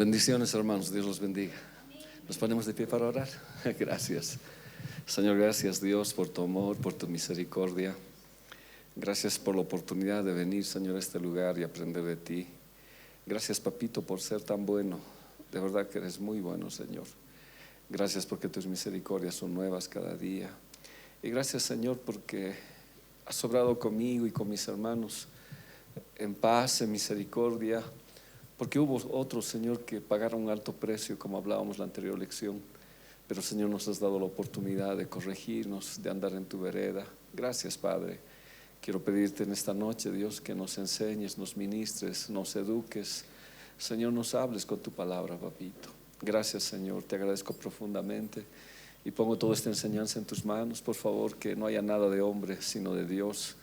Bendiciones, hermanos, Dios los bendiga. Nos ponemos de pie para orar. Gracias, Señor, gracias Dios por tu amor, por tu misericordia. Gracias por la oportunidad de venir, Señor, a este lugar y aprender de ti. Gracias, papito, por ser tan bueno. De verdad que eres muy bueno, Señor. Gracias porque tus misericordias son nuevas cada día. Y gracias, Señor, porque has obrado conmigo y con mis hermanos en paz, en misericordia. Porque hubo otros, Señor, que pagaron un alto precio, como hablábamos la anterior lección. Pero, Señor, nos has dado la oportunidad de corregirnos, de andar en tu vereda. Gracias, Padre. Quiero pedirte en esta noche, Dios, que nos enseñes, nos ministres, nos eduques. Señor, nos hables con tu palabra, papito. Gracias, Señor, te agradezco profundamente. Y pongo toda esta enseñanza en tus manos. Por favor, que no haya nada de hombre, sino de Dios.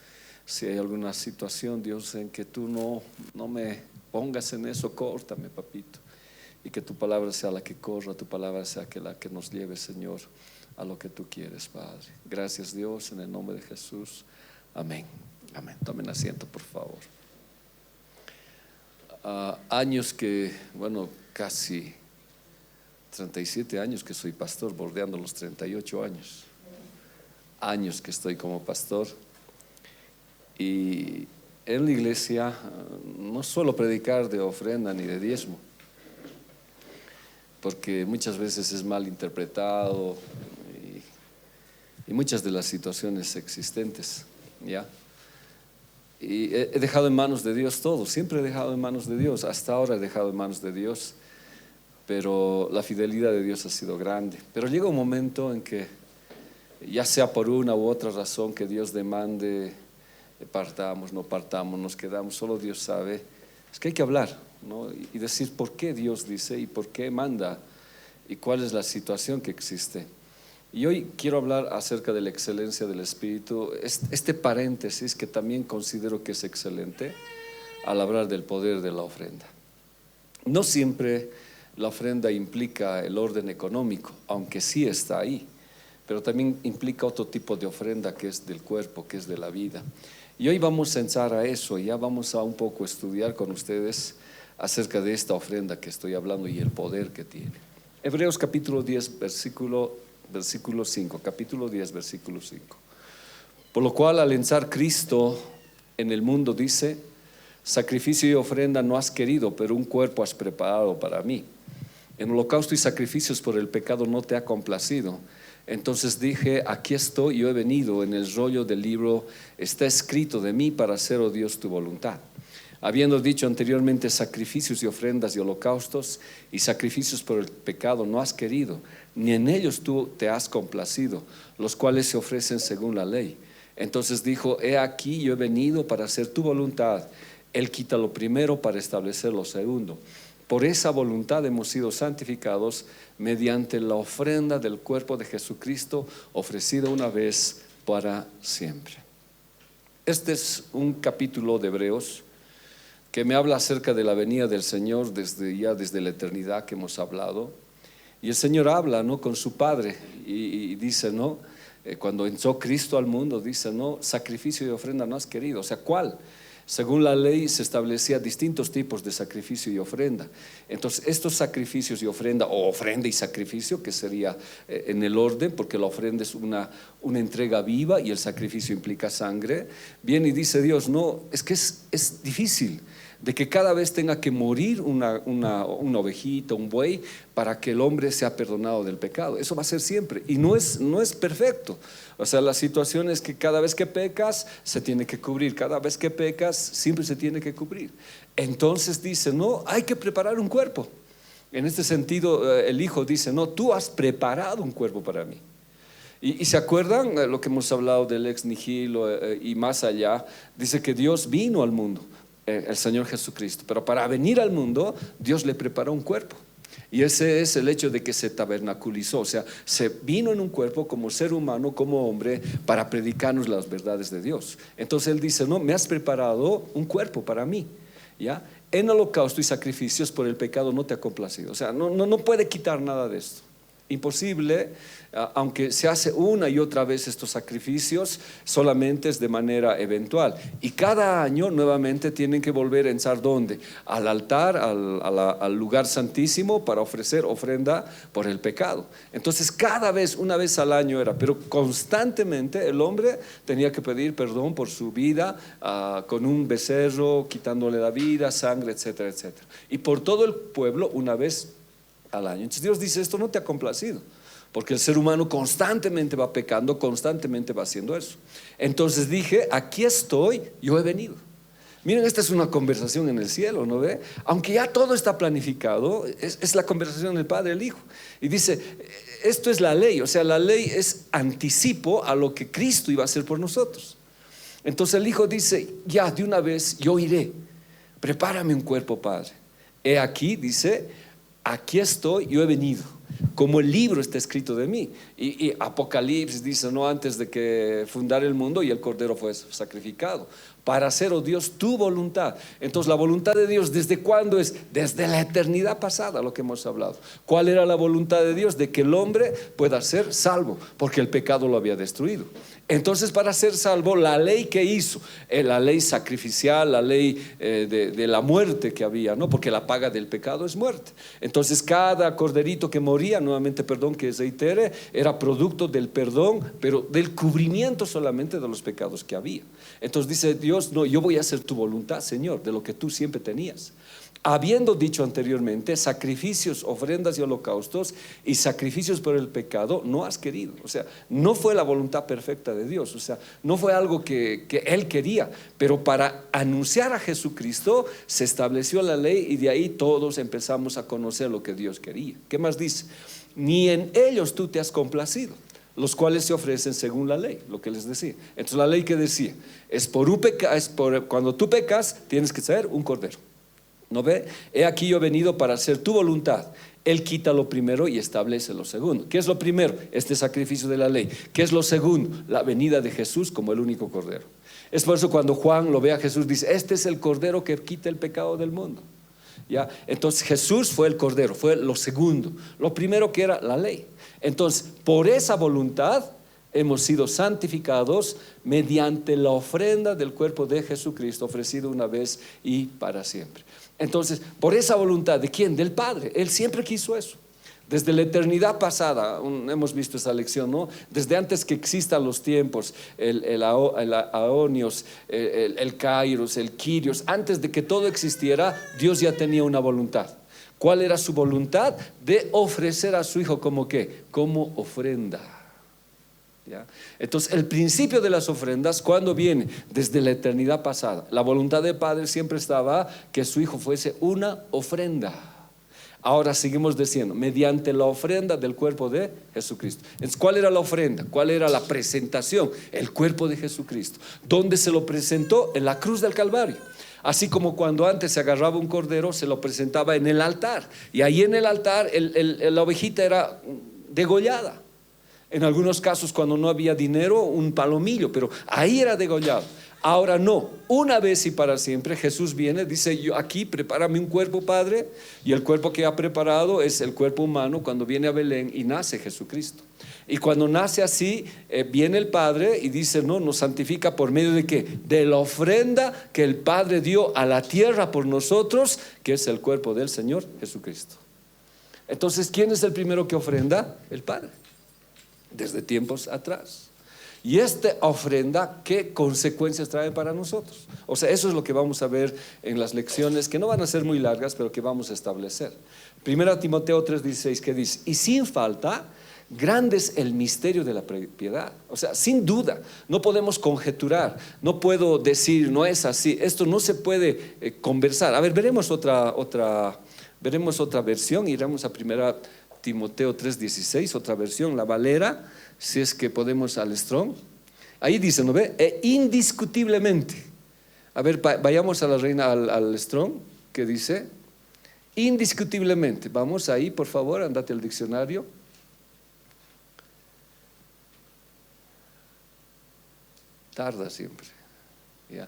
Si hay alguna situación, Dios, en que tú no me pongas en eso, córtame, papito. Y que tu palabra sea la que corra, tu palabra sea la que nos lleve, Señor, a lo que tú quieres, Padre. Gracias, Dios, en el nombre de Jesús. Amén. Amén. Tomen asiento, por favor. Años que, casi 37 años que soy pastor, bordeando los 38 años. Años que estoy como pastor. Y en la iglesia no suelo predicar de ofrenda ni de diezmo, porque muchas veces es mal interpretado y muchas de las situaciones existentes, ¿ya? Y he dejado en manos de Dios todo, siempre he dejado en manos de Dios, hasta ahora he dejado en manos de Dios, pero la fidelidad de Dios ha sido grande. Pero llega un momento en que, ya sea por una u otra razón que Dios demande, partamos, no partamos, nos quedamos, solo Dios sabe. Es que hay que hablar, ¿no? Y decir por qué Dios dice y por qué manda y cuál es la situación que existe. Y hoy quiero hablar acerca de la excelencia del Espíritu, este paréntesis que también considero que es excelente al hablar del poder de la ofrenda. No siempre la ofrenda implica el orden económico, aunque sí está ahí, pero también implica otro tipo de ofrenda que es del cuerpo, que es de la vida. Y hoy vamos a entrar a eso, ya vamos a un poco estudiar con ustedes acerca de esta ofrenda que estoy hablando y el poder que tiene. Hebreos capítulo 10, versículo 5, capítulo 10, versículo 5. Por lo cual, al entrar Cristo en el mundo, dice: sacrificio y ofrenda no has querido, pero un cuerpo has preparado para mí. En holocausto y sacrificios por el pecado no te ha complacido. Entonces dije: aquí estoy, yo he venido. En el rollo del libro está escrito de mí para hacer, oh Dios, tu voluntad. Habiendo dicho anteriormente: sacrificios y ofrendas y holocaustos y sacrificios por el pecado no has querido, ni en ellos tú te has complacido, los cuales se ofrecen según la ley. Entonces dijo: he aquí, yo he venido para hacer tu voluntad. Él quita lo primero para establecer lo segundo. Por esa voluntad hemos sido santificados mediante la ofrenda del cuerpo de Jesucristo, ofrecida una vez para siempre. Este es un capítulo de Hebreos que me habla acerca de la venida del Señor desde la eternidad que hemos hablado. Y el Señor habla, ¿no?, con su Padre y dice, ¿no?, cuando entró Cristo al mundo, dice, no, sacrificio y ofrenda no has querido. O sea, ¿cuál? Según la ley se establecía distintos tipos de sacrificio y ofrenda. Entonces estos sacrificios y ofrenda, o ofrenda y sacrificio, que sería en el orden, porque la ofrenda es una entrega viva y el sacrificio implica sangre. Viene y dice Dios: no, es que es difícil de que cada vez tenga que morir una ovejita, un buey, para que el hombre sea perdonado del pecado. Eso va a ser siempre, y no es perfecto. O sea, la situación es que cada vez que pecas se tiene que cubrir, cada vez que pecas siempre se tiene que cubrir. Entonces dice: no, hay que preparar un cuerpo. En este sentido, el Hijo dice: no, tú has preparado un cuerpo para mí. Y se acuerdan lo que hemos hablado del ex nihilo y más allá. Dice que Dios vino al mundo, el Señor Jesucristo, pero para venir al mundo Dios le preparó un cuerpo. Y ese es el hecho de que se tabernaculizó, o sea, se vino en un cuerpo como ser humano, como hombre, para predicarnos las verdades de Dios. Entonces Él dice: no, me has preparado un cuerpo para mí, ¿ya? En holocausto y sacrificios por el pecado no te ha complacido. O sea, no puede quitar nada de esto. imposible, aunque se hace una y otra vez estos sacrificios, solamente es de manera eventual. Y cada año nuevamente tienen que volver a entrar ¿dónde? Al altar, al lugar santísimo para ofrecer ofrenda por el pecado. Entonces cada vez, una vez al año era, pero constantemente el hombre tenía que pedir perdón por su vida con un becerro, quitándole la vida, sangre, etcétera, etcétera. Y por todo el pueblo una vez al año. Entonces Dios dice, esto no te ha complacido, porque el ser humano constantemente va pecando, constantemente va haciendo eso. Entonces dije, aquí estoy, yo he venido. Miren, esta es una conversación en el cielo, ¿no ve? Aunque ya todo está planificado, es la conversación del Padre y el Hijo. Y dice, esto es la ley, o sea, la ley es anticipo a lo que Cristo iba a hacer por nosotros. Entonces el Hijo dice, ya de una vez yo iré, prepárame un cuerpo, Padre. He aquí, dice, aquí estoy, yo he venido. Como el libro está escrito de mí. Y Apocalipsis dice, no, antes de que fundara el mundo y el Cordero fue sacrificado para hacer, oh Dios, tu voluntad. Entonces la voluntad de Dios, ¿desde cuándo es? Desde la eternidad pasada, lo que hemos hablado. ¿Cuál era la voluntad de Dios? De que el hombre pueda ser salvo, porque el pecado lo había destruido. Entonces, para ser salvo, la ley que hizo, la ley sacrificial, la ley de la muerte que había, ¿no? Porque la paga del pecado es muerte. Entonces cada corderito que moría, nuevamente perdón que reitere, era producto del perdón, pero del cubrimiento solamente de los pecados que había. Entonces dice Dios, no, yo voy a hacer tu voluntad, Señor, de lo que tú siempre tenías. Habiendo dicho anteriormente, sacrificios, ofrendas y holocaustos y sacrificios por el pecado no has querido. O sea, no fue la voluntad perfecta de Dios. O sea, no fue algo que Él quería. Pero para anunciar a Jesucristo se estableció la ley, y de ahí todos empezamos a conocer lo que Dios quería. ¿Qué más dice? Ni en ellos tú te has complacido, los cuales se ofrecen según la ley, lo que les decía. Entonces la ley que decía, cuando tú pecas tienes que traer un cordero. ¿No ve? He aquí yo he venido para hacer tu voluntad. Él quita lo primero y establece lo segundo. ¿Qué es lo primero? Este sacrificio de la ley. ¿Qué es lo segundo? La venida de Jesús como el único cordero. Es por eso cuando Juan lo ve a Jesús dice, este es el cordero que quita el pecado del mundo. ¿Ya? Entonces Jesús fue el cordero, fue lo segundo. Lo primero que era la ley. Entonces por esa voluntad hemos sido santificados mediante la ofrenda del cuerpo de Jesucristo, ofrecido una vez y para siempre. Entonces, por esa voluntad, ¿de quién? Del Padre. Él siempre quiso eso. Desde la eternidad pasada, hemos visto esa lección, ¿no? Desde antes que existan los tiempos, el aonios, el kairos, el kyrios, antes de que todo existiera, Dios ya tenía una voluntad. ¿Cuál era su voluntad? De ofrecer a su Hijo como ¿qué? Como ofrenda. ¿Ya? Entonces el principio de las ofrendas, ¿cuándo viene? Desde la eternidad pasada. La voluntad del Padre siempre estaba que su Hijo fuese una ofrenda. Ahora seguimos diciendo, mediante la ofrenda del cuerpo de Jesucristo. Entonces, ¿cuál era la ofrenda? ¿Cuál era la presentación? El cuerpo de Jesucristo. ¿Dónde se lo presentó? En la cruz del Calvario. Así como cuando antes se agarraba un cordero, se lo presentaba en el altar. Y ahí en el altar la ovejita era degollada. En algunos casos, cuando no había dinero, un palomillo, pero ahí era degollado. Ahora no, una vez y para siempre Jesús viene, dice, yo aquí prepárame un cuerpo, Padre. Y el cuerpo que ha preparado es el cuerpo humano cuando viene a Belén y nace Jesucristo. Y cuando nace así, viene el Padre y dice, no, nos santifica por medio de ¿qué? De la ofrenda que el Padre dio a la tierra por nosotros, que es el cuerpo del Señor Jesucristo. Entonces, ¿quién es el primero que ofrenda? El Padre. Desde tiempos atrás. Y esta ofrenda, ¿qué consecuencias trae para nosotros? O sea, eso es lo que vamos a ver en las lecciones, que no van a ser muy largas, pero que vamos a establecer. 1 Timoteo 3:16, que dice, y sin falta, grande es el misterio de la piedad. O sea, sin duda, no podemos conjeturar, no puedo decir, no es así, esto no se puede conversar. A ver, veremos otra versión, iremos a 1 Timoteo 3:16, otra versión, la Valera, si es que podemos al Strong. Ahí dice, ¿no ve? Indiscutiblemente. A ver, vayamos a la Reina, al Strong, que dice, indiscutiblemente. Vamos ahí, por favor, andate al diccionario. Tarda siempre. Ya,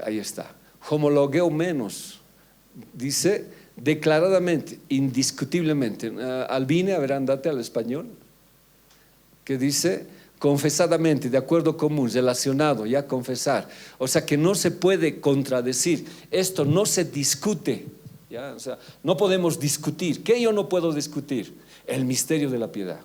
ahí está. Homologeo menos. dice declaradamente, indiscutiblemente. Albine, a ver, andate al español, que dice confesadamente, de acuerdo común, relacionado, ya confesar. O sea que no se puede contradecir, esto no se discute, ¿ya? O sea, no podemos discutir. ¿Qué yo no puedo discutir? El misterio de la piedad.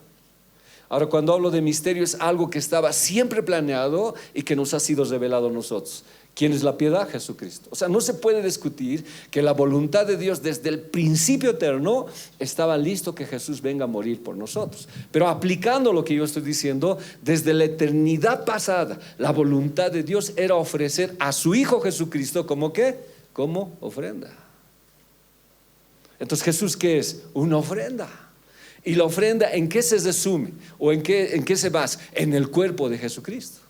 Ahora, cuando hablo de misterio, es algo que estaba siempre planeado y que nos ha sido revelado a nosotros. ¿Quién es la piedad? Jesucristo. O sea, no se puede discutir que la voluntad de Dios desde el principio eterno estaba listo que Jesús venga a morir por nosotros. Pero aplicando lo que yo estoy diciendo, desde la eternidad pasada, la voluntad de Dios era ofrecer a su Hijo Jesucristo como ¿qué? Como ofrenda. Entonces, ¿Jesús qué es? Una ofrenda. ¿Y la ofrenda en qué se resume? ¿O en qué se basa? En el cuerpo de Jesucristo.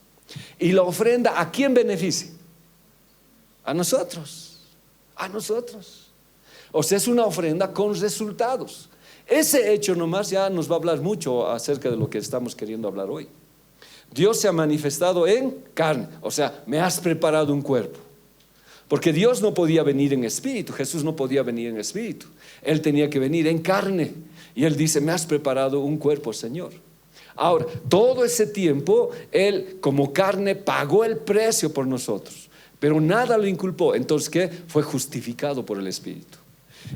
¿Y la ofrenda a quién beneficia? A nosotros. A nosotros. O sea, es una ofrenda con resultados. Ese hecho nomás ya nos va a hablar mucho acerca de lo que estamos queriendo hablar hoy. Dios se ha manifestado en carne. O sea, me has preparado un cuerpo. Porque Dios no podía venir en espíritu. Jesús no podía venir en espíritu. Él tenía que venir en carne. Y Él dice, me has preparado un cuerpo, Señor. Ahora, todo ese tiempo, Él como carne pagó el precio por nosotros. Pero nada lo inculpó. Entonces, ¿qué? Fue justificado por el Espíritu.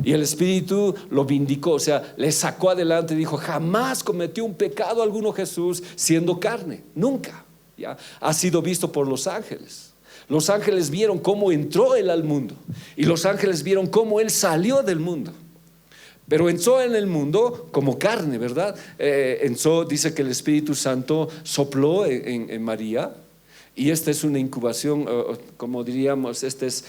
Y el Espíritu lo vindicó, o sea, le sacó adelante y dijo, jamás cometió un pecado alguno Jesús siendo carne. Nunca. ¿Ya? Ha sido visto por los ángeles. Los ángeles vieron cómo entró Él al mundo. Y los ángeles vieron cómo Él salió del mundo. Pero entró en el mundo como carne, ¿verdad? Entró, dice que el Espíritu Santo sopló en María. Y esta es una incubación, como diríamos, este es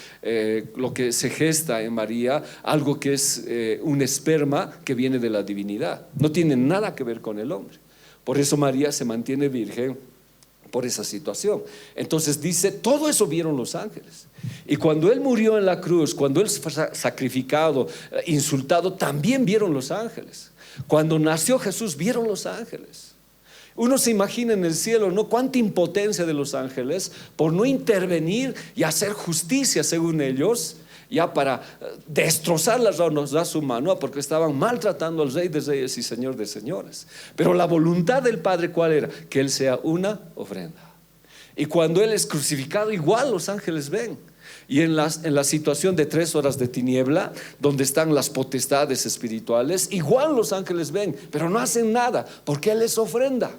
lo que se gesta en María, algo que es un esperma que viene de la divinidad. No tiene nada que ver con el hombre. Por eso María se mantiene virgen por esa situación. Entonces dice, todo eso vieron los ángeles. Y cuando Él murió en la cruz, cuando Él fue sacrificado, insultado, también vieron los ángeles. Cuando nació Jesús, vieron los ángeles. Uno se imagina en el cielo, ¿no? Cuánta impotencia de los ángeles por no intervenir y hacer justicia según ellos, ya para destrozar la raza humana, porque estaban maltratando al Rey de Reyes y Señor de Señores. Pero la voluntad del Padre, ¿cuál era? Que Él sea una ofrenda. Y cuando Él es crucificado, igual los ángeles ven. Y en la situación de 3 horas de tiniebla, donde están las potestades espirituales, igual los ángeles ven, pero no hacen nada, porque Él es ofrenda.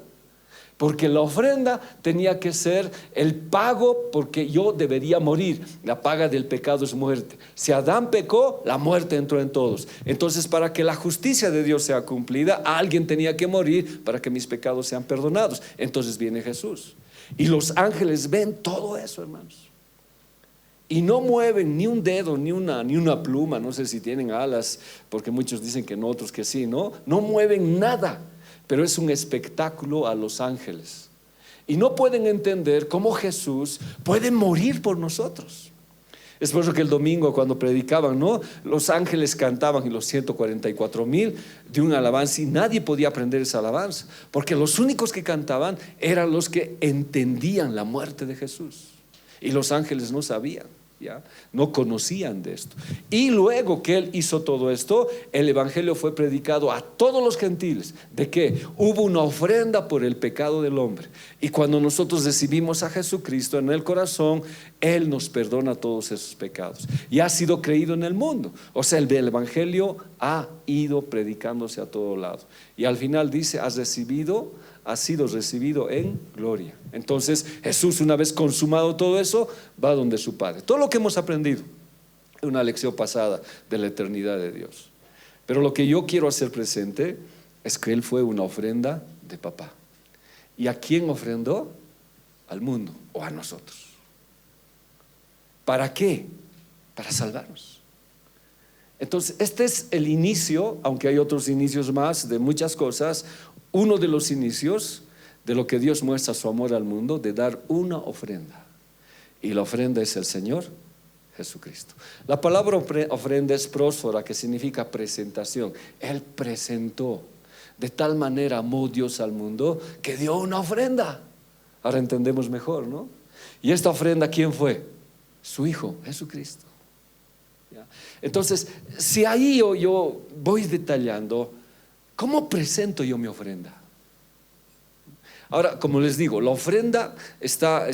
Porque la ofrenda tenía que ser el pago, porque yo debería morir. La paga del pecado es muerte. Si Adán pecó, la muerte entró en todos. Entonces, para que la justicia de Dios sea cumplida, alguien tenía que morir para que mis pecados sean perdonados. Entonces viene Jesús. Y los ángeles ven todo eso, hermanos. Y no mueven ni un dedo, ni una pluma. No sé si tienen alas, porque muchos dicen que no, otros que sí. No mueven nada. Pero es un espectáculo a los ángeles. Y no pueden entender cómo Jesús puede morir por nosotros. Es por eso que el domingo cuando predicaban, ¿no? Los ángeles cantaban, y los 144,000 de una alabanza, y nadie podía aprender esa alabanza, porque los únicos que cantaban eran los que entendían la muerte de Jesús. Y los ángeles no sabían. ¿Ya? No conocían de esto. Y luego que Él hizo todo esto, el evangelio fue predicado a todos los gentiles. ¿De qué? Hubo una ofrenda por el pecado del hombre. Y cuando nosotros recibimos a Jesucristo en el corazón, Él nos perdona todos esos pecados. Y ha sido creído en el mundo. O sea, el evangelio ha ido predicándose a todo lado. Y al final dice, ha sido recibido en gloria. Entonces Jesús, una vez consumado todo eso, va donde su Padre. Todo lo que hemos aprendido, una lección pasada de la eternidad de Dios. Pero lo que yo quiero hacer presente es que Él fue una ofrenda de papá. ¿Y a quién ofrendó? Al mundo o a nosotros. ¿Para qué? Para salvarnos. Entonces este es el inicio, aunque hay otros inicios más de muchas cosas. Uno de los inicios de lo que Dios muestra su amor al mundo, de dar una ofrenda. Y la ofrenda es el Señor Jesucristo. La palabra ofrenda es prósfora, que significa presentación. Él presentó. De tal manera amó Dios al mundo que dio una ofrenda. Ahora entendemos mejor, ¿no? Y esta ofrenda, ¿quién fue? Su Hijo, Jesucristo. ¿Ya? Entonces, si ahí yo voy detallando, ¿cómo presento yo mi ofrenda? Ahora, como les digo, la ofrenda está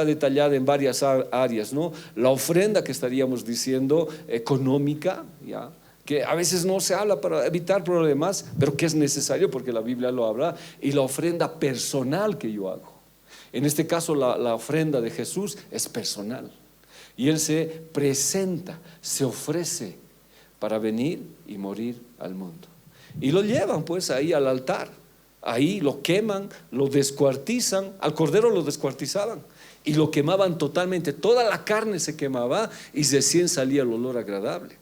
detallada en varias áreas, ¿no? La ofrenda que estaríamos diciendo económica, ¿ya? Que a veces no se habla para evitar problemas, pero que es necesario porque la Biblia lo habla, y la ofrenda personal que yo hago. En este caso, la ofrenda de Jesús es personal. Y Él se presenta, se ofrece para venir y morir al mundo. Y lo llevan pues ahí al altar. Ahí lo queman, lo descuartizan. Al cordero lo descuartizaban y lo quemaban totalmente. Toda la carne se quemaba y recién salía el olor agradable.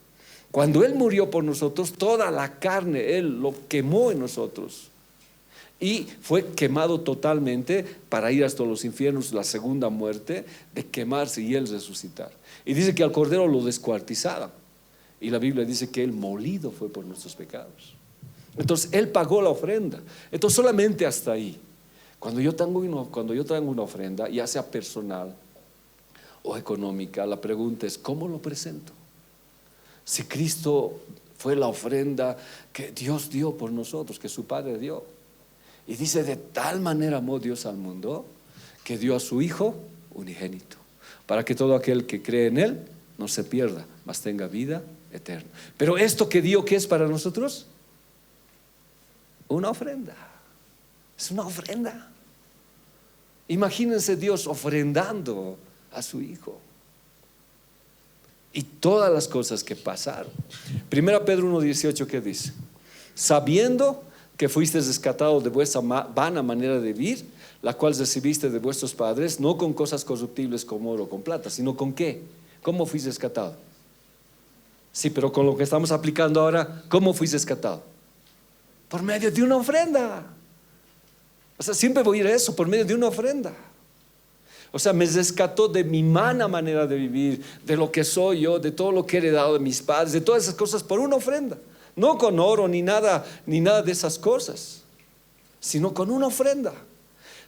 Cuando Él murió por nosotros, toda la carne Él lo quemó en nosotros y fue quemado totalmente para ir hasta los infiernos, la segunda muerte, de quemarse y Él resucitar. Y dice que al cordero lo descuartizaban, y la Biblia dice que Él molido fue por nuestros pecados. Entonces Él pagó la ofrenda. Entonces solamente hasta ahí. Cuando yo traigo una ofrenda, ya sea personal o económica, la pregunta es: ¿cómo lo presento? Si Cristo fue la ofrenda que Dios dio por nosotros, que su Padre dio. Y dice: de tal manera amó Dios al mundo, que dio a su Hijo unigénito, para que todo aquel que cree en Él no se pierda, mas tenga vida eterna. Pero esto que dio, ¿qué es para nosotros? Una ofrenda. Es una ofrenda. Imagínense Dios ofrendando a su Hijo y todas las cosas que pasaron. 1 Pedro 1:18, ¿qué dice? Sabiendo que fuisteis rescatados de vuestra vana manera de vivir, la cual recibiste de vuestros padres, no con cosas corruptibles como oro o con plata, sino con ¿qué? ¿Cómo fuiste rescatado? Sí, pero con lo que estamos aplicando ahora, ¿cómo fuiste rescatado? Por medio de una ofrenda. O sea, siempre voy a ir a eso, por medio de una ofrenda. O sea, me rescató de mi mala manera de vivir, de lo que soy yo, de todo lo que he heredado de mis padres, de todas esas cosas, por una ofrenda. No con oro ni nada de esas cosas, sino con una ofrenda,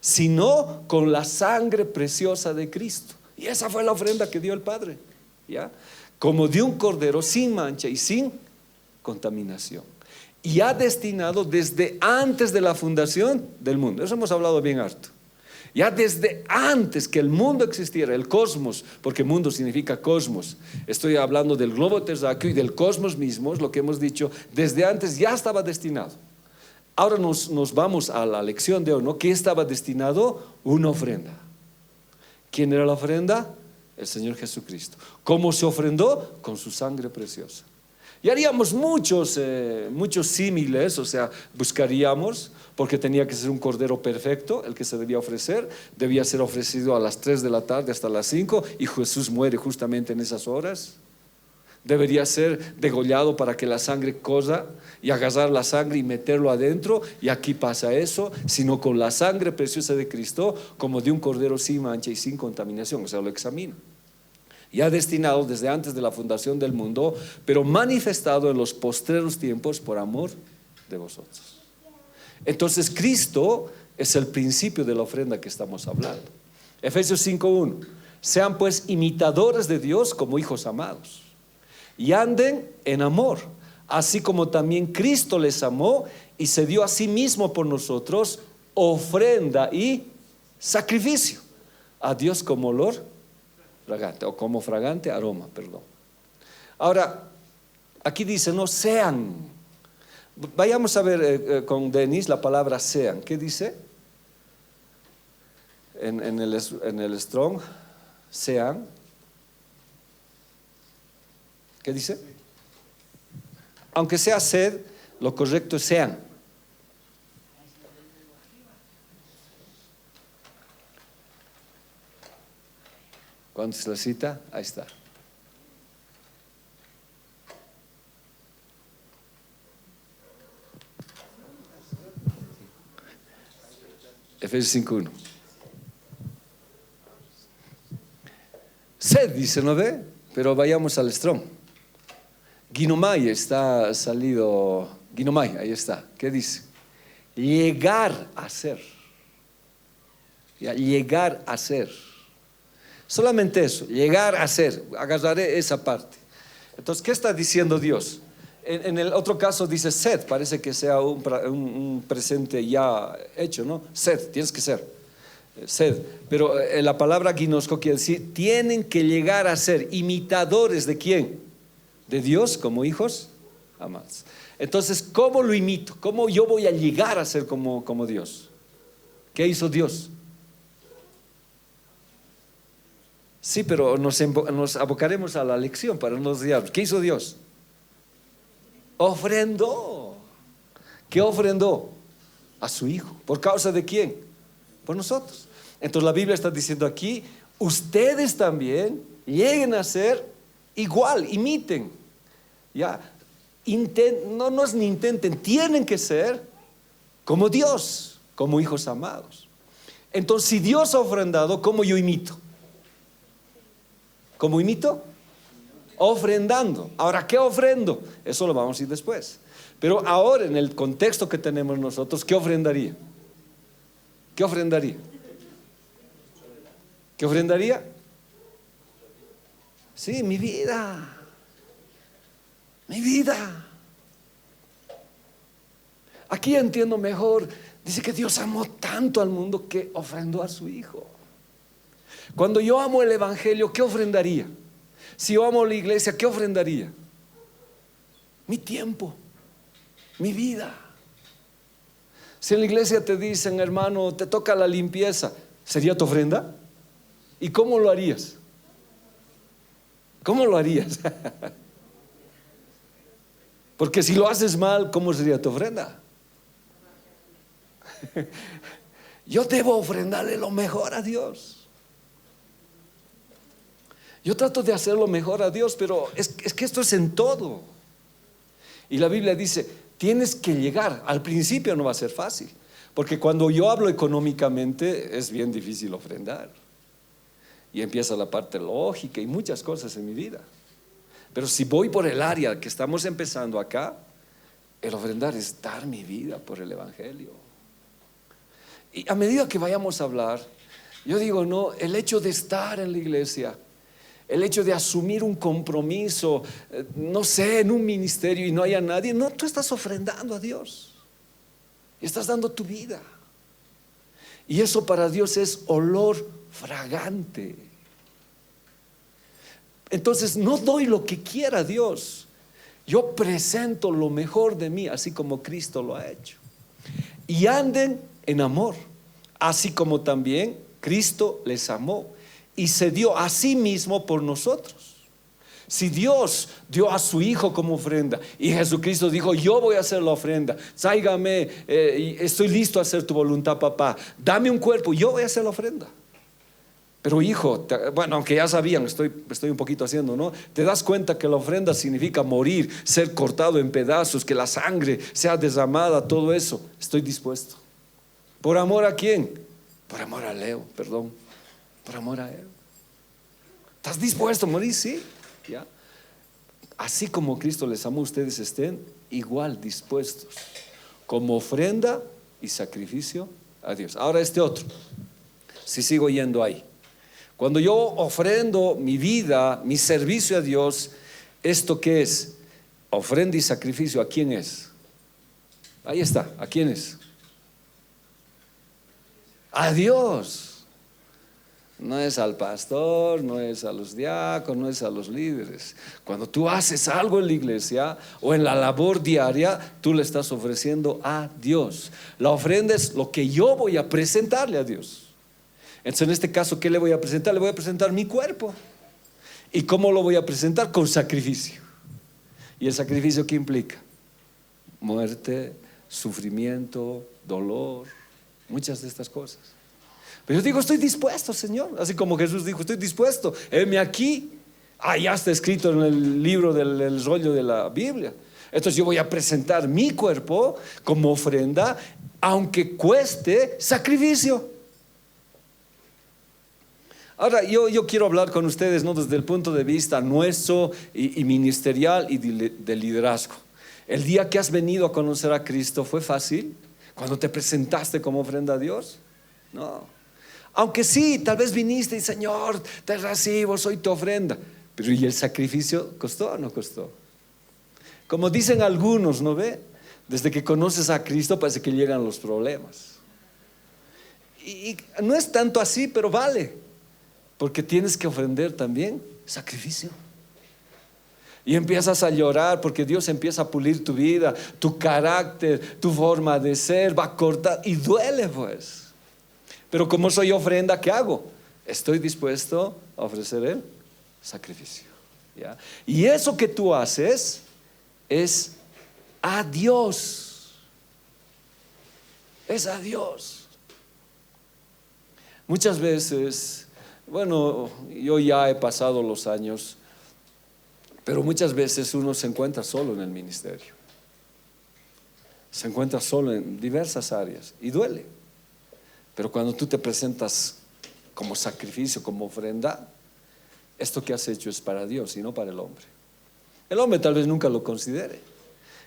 sino con la sangre preciosa de Cristo. Y esa fue la ofrenda que dio el Padre, ¿ya? Como de un cordero sin mancha y sin contaminación. Y ha destinado desde antes de la fundación del mundo. Eso hemos hablado bien harto. Ya desde antes que el mundo existiera, el cosmos, porque mundo significa cosmos. Estoy hablando del globo terráqueo y del cosmos mismo, es lo que hemos dicho. Desde antes ya estaba destinado. Ahora nos vamos a la lección de hoy, ¿no? ¿Qué estaba destinado? Una ofrenda. ¿Quién era la ofrenda? El Señor Jesucristo. ¿Cómo se ofrendó? Con su sangre preciosa. Y haríamos muchos símiles, o sea, buscaríamos, porque tenía que ser un cordero perfecto, el que se debía ofrecer, debía ser ofrecido a las 3 de la tarde hasta las 5, y Jesús muere justamente en esas horas. Debería ser degollado para que la sangre corra y agarrar la sangre y meterlo adentro, y aquí pasa eso, sino con la sangre preciosa de Cristo, como de un cordero sin mancha y sin contaminación, o sea, lo examina. Ya destinado desde antes de la fundación del mundo, pero manifestado en los postreros tiempos por amor de vosotros. Entonces Cristo es el principio de la ofrenda que estamos hablando. Efesios 5:1. Sean pues imitadores de Dios como hijos amados, y anden en amor, así como también Cristo les amó y se dio a sí mismo por nosotros, ofrenda y sacrificio a Dios como olor fragante, o como fragante aroma, perdón. Ahora, aquí dice, no sean. Vayamos a ver con Denis la palabra sean. ¿Qué dice? En el Strong, sean. ¿Qué dice? Aunque sea sed, lo correcto es sean. ¿Cuándo es la cita? Ahí está. Efesios 5:1. Sed, dice, ¿no ve? Pero vayamos al Strong. Ginomai está salido. Ginomai, ahí está. ¿Qué dice? Llegar a ser. Ya, llegar a ser. Solamente eso, llegar a ser. Agarraré esa parte. Entonces, ¿qué está diciendo Dios? En el otro caso dice sed, parece que sea un presente ya hecho, ¿no? Sed, tienes que ser, sed. Pero la palabra ginosco quiere decir, tienen que llegar a ser imitadores ¿de quién? De Dios como hijos amados. Entonces, ¿cómo lo imito? ¿Cómo yo voy a llegar a ser como Dios? ¿Qué hizo Dios? Sí, pero nos abocaremos a la lección para no desviarnos. ¿Qué hizo Dios? Ofrendó. ¿Qué ofrendó? A su Hijo. ¿Por causa de quién? Por nosotros. Entonces la Biblia está diciendo aquí, ustedes también lleguen a ser igual, imiten. Ya, no es ni intenten, tienen que ser como Dios, como hijos amados. Entonces, si Dios ha ofrendado, ¿cómo yo imito? ¿Cómo imito? Ofrendando. Ahora, ¿qué ofrendo? Eso lo vamos a ir después. Pero ahora, en el contexto que tenemos nosotros, ¿qué ofrendaría? ¿Qué ofrendaría? ¿Qué ofrendaría? Sí, mi vida. Mi vida. Aquí entiendo mejor. Dice que Dios amó tanto al mundo que ofrendó a su Hijo. Cuando yo amo el Evangelio, ¿qué ofrendaría? Si yo amo la iglesia, ¿qué ofrendaría? Mi tiempo, mi vida. Si en la iglesia te dicen, hermano, te toca la limpieza, ¿sería tu ofrenda? ¿Y cómo lo harías? ¿Cómo lo harías? Porque si lo haces mal, ¿cómo sería tu ofrenda? Yo debo ofrendarle lo mejor a Dios. Yo trato de hacer lo mejor a Dios, pero es que esto es en todo. Y la Biblia dice, tienes que llegar. Al principio no va a ser fácil, porque cuando yo hablo económicamente es bien difícil ofrendar. Y empieza la parte lógica y muchas cosas en mi vida. Pero si voy por el área que estamos empezando acá, el ofrendar es dar mi vida por el Evangelio. Y a medida que vayamos a hablar, yo digo, no, el hecho de estar en la iglesia, el hecho de asumir un compromiso, no sé, en un ministerio y no haya nadie, no, tú estás ofrendando a Dios y estás dando tu vida. Y eso para Dios es olor fragante. Entonces no doy lo que quiera Dios, yo presento lo mejor de mí, así como Cristo lo ha hecho. Y anden en amor, así como también Cristo les amó y se dio a sí mismo por nosotros. Si Dios dio a su Hijo como ofrenda y Jesucristo dijo, yo voy a hacer la ofrenda, tráigame, estoy listo a hacer tu voluntad, papá, dame un cuerpo, yo voy a hacer la ofrenda. Pero hijo, bueno, aunque ya sabían, estoy un poquito haciendo, ¿no? Te das cuenta que la ofrenda significa morir, ser cortado en pedazos, que la sangre sea derramada, todo eso. Estoy dispuesto. ¿Por amor a quién? Por amor a Leo, perdón. Por amor a él. ¿Estás dispuesto a morir? Sí. ¿Ya? Así como Cristo les amó, ustedes estén igual dispuestos, como ofrenda y sacrificio a Dios. Ahora este otro, si sigo yendo ahí. Cuando yo ofrendo mi vida, mi servicio a Dios, ¿esto qué es? Ofrenda y sacrificio, ¿a quién es? Ahí está, ¿a quién es? A Dios. No es al pastor, no es a los diáconos, no es a los líderes. Cuando tú haces algo en la iglesia o en la labor diaria, tú le estás ofreciendo a Dios. La ofrenda es lo que yo voy a presentarle a Dios. Entonces en este caso, ¿qué le voy a presentar? Le voy a presentar mi cuerpo. ¿Y cómo lo voy a presentar? Con sacrificio. ¿Y el sacrificio qué implica? Muerte, sufrimiento, dolor, muchas de estas cosas. Pero yo digo, estoy dispuesto, Señor. Así como Jesús dijo, estoy dispuesto, heme aquí. Ya está escrito en el libro del rollo de la Biblia. Entonces yo voy a presentar mi cuerpo como ofrenda, aunque cueste sacrificio. Ahora yo quiero hablar con ustedes, ¿no?, desde el punto de vista nuestro y ministerial y de liderazgo. El día que has venido a conocer a Cristo, ¿fue fácil? Cuando te presentaste como ofrenda a Dios. No. Aunque sí, tal vez viniste y Señor, te recibo, soy tu ofrenda. Pero ¿y el sacrificio costó o no costó? Como dicen algunos, ¿no ve? Desde que conoces a Cristo parece que llegan los problemas. Y no es tanto así, pero vale. Porque tienes que ofrender también sacrificio. Y empiezas a llorar porque Dios empieza a pulir tu vida, tu carácter, tu forma de ser, va a cortar y duele pues. Pero como soy ofrenda, ¿qué hago? Estoy dispuesto a ofrecer el sacrificio, ¿ya? Y eso que tú haces es a Dios. Es a Dios. Muchas veces, bueno, yo ya he pasado los años, pero muchas veces uno se encuentra solo en el ministerio. Se encuentra solo en diversas áreas y duele. Pero cuando tú te presentas como sacrificio, como ofrenda, esto que has hecho es para Dios y no para el hombre. El hombre tal vez nunca lo considere.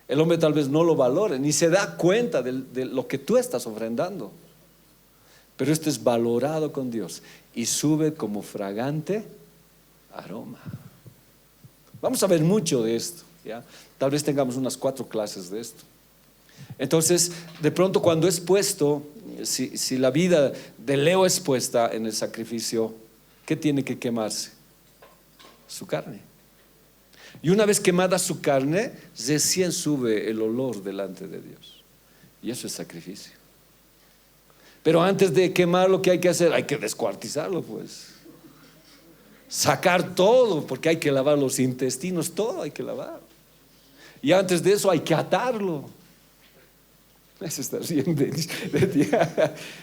El hombre tal vez no lo valore, ni se da cuenta de lo que tú estás ofrendando. Pero esto es valorado con Dios y sube como fragante aroma. Vamos a ver mucho de esto, ¿ya? Tal vez tengamos unas 4 clases de esto. Entonces, de pronto cuando es puesto, si la vida de Leo es puesta en el sacrificio, ¿qué tiene que quemarse? Su carne. Y una vez quemada su carne, recién sube el olor delante de Dios. Y eso es sacrificio. Pero antes de quemarlo, ¿qué hay que hacer? Hay que descuartizarlo, pues. Sacar todo, porque hay que lavar los intestinos, todo hay que lavar. Y antes de eso hay que atarlo. Eso está riendo de ti.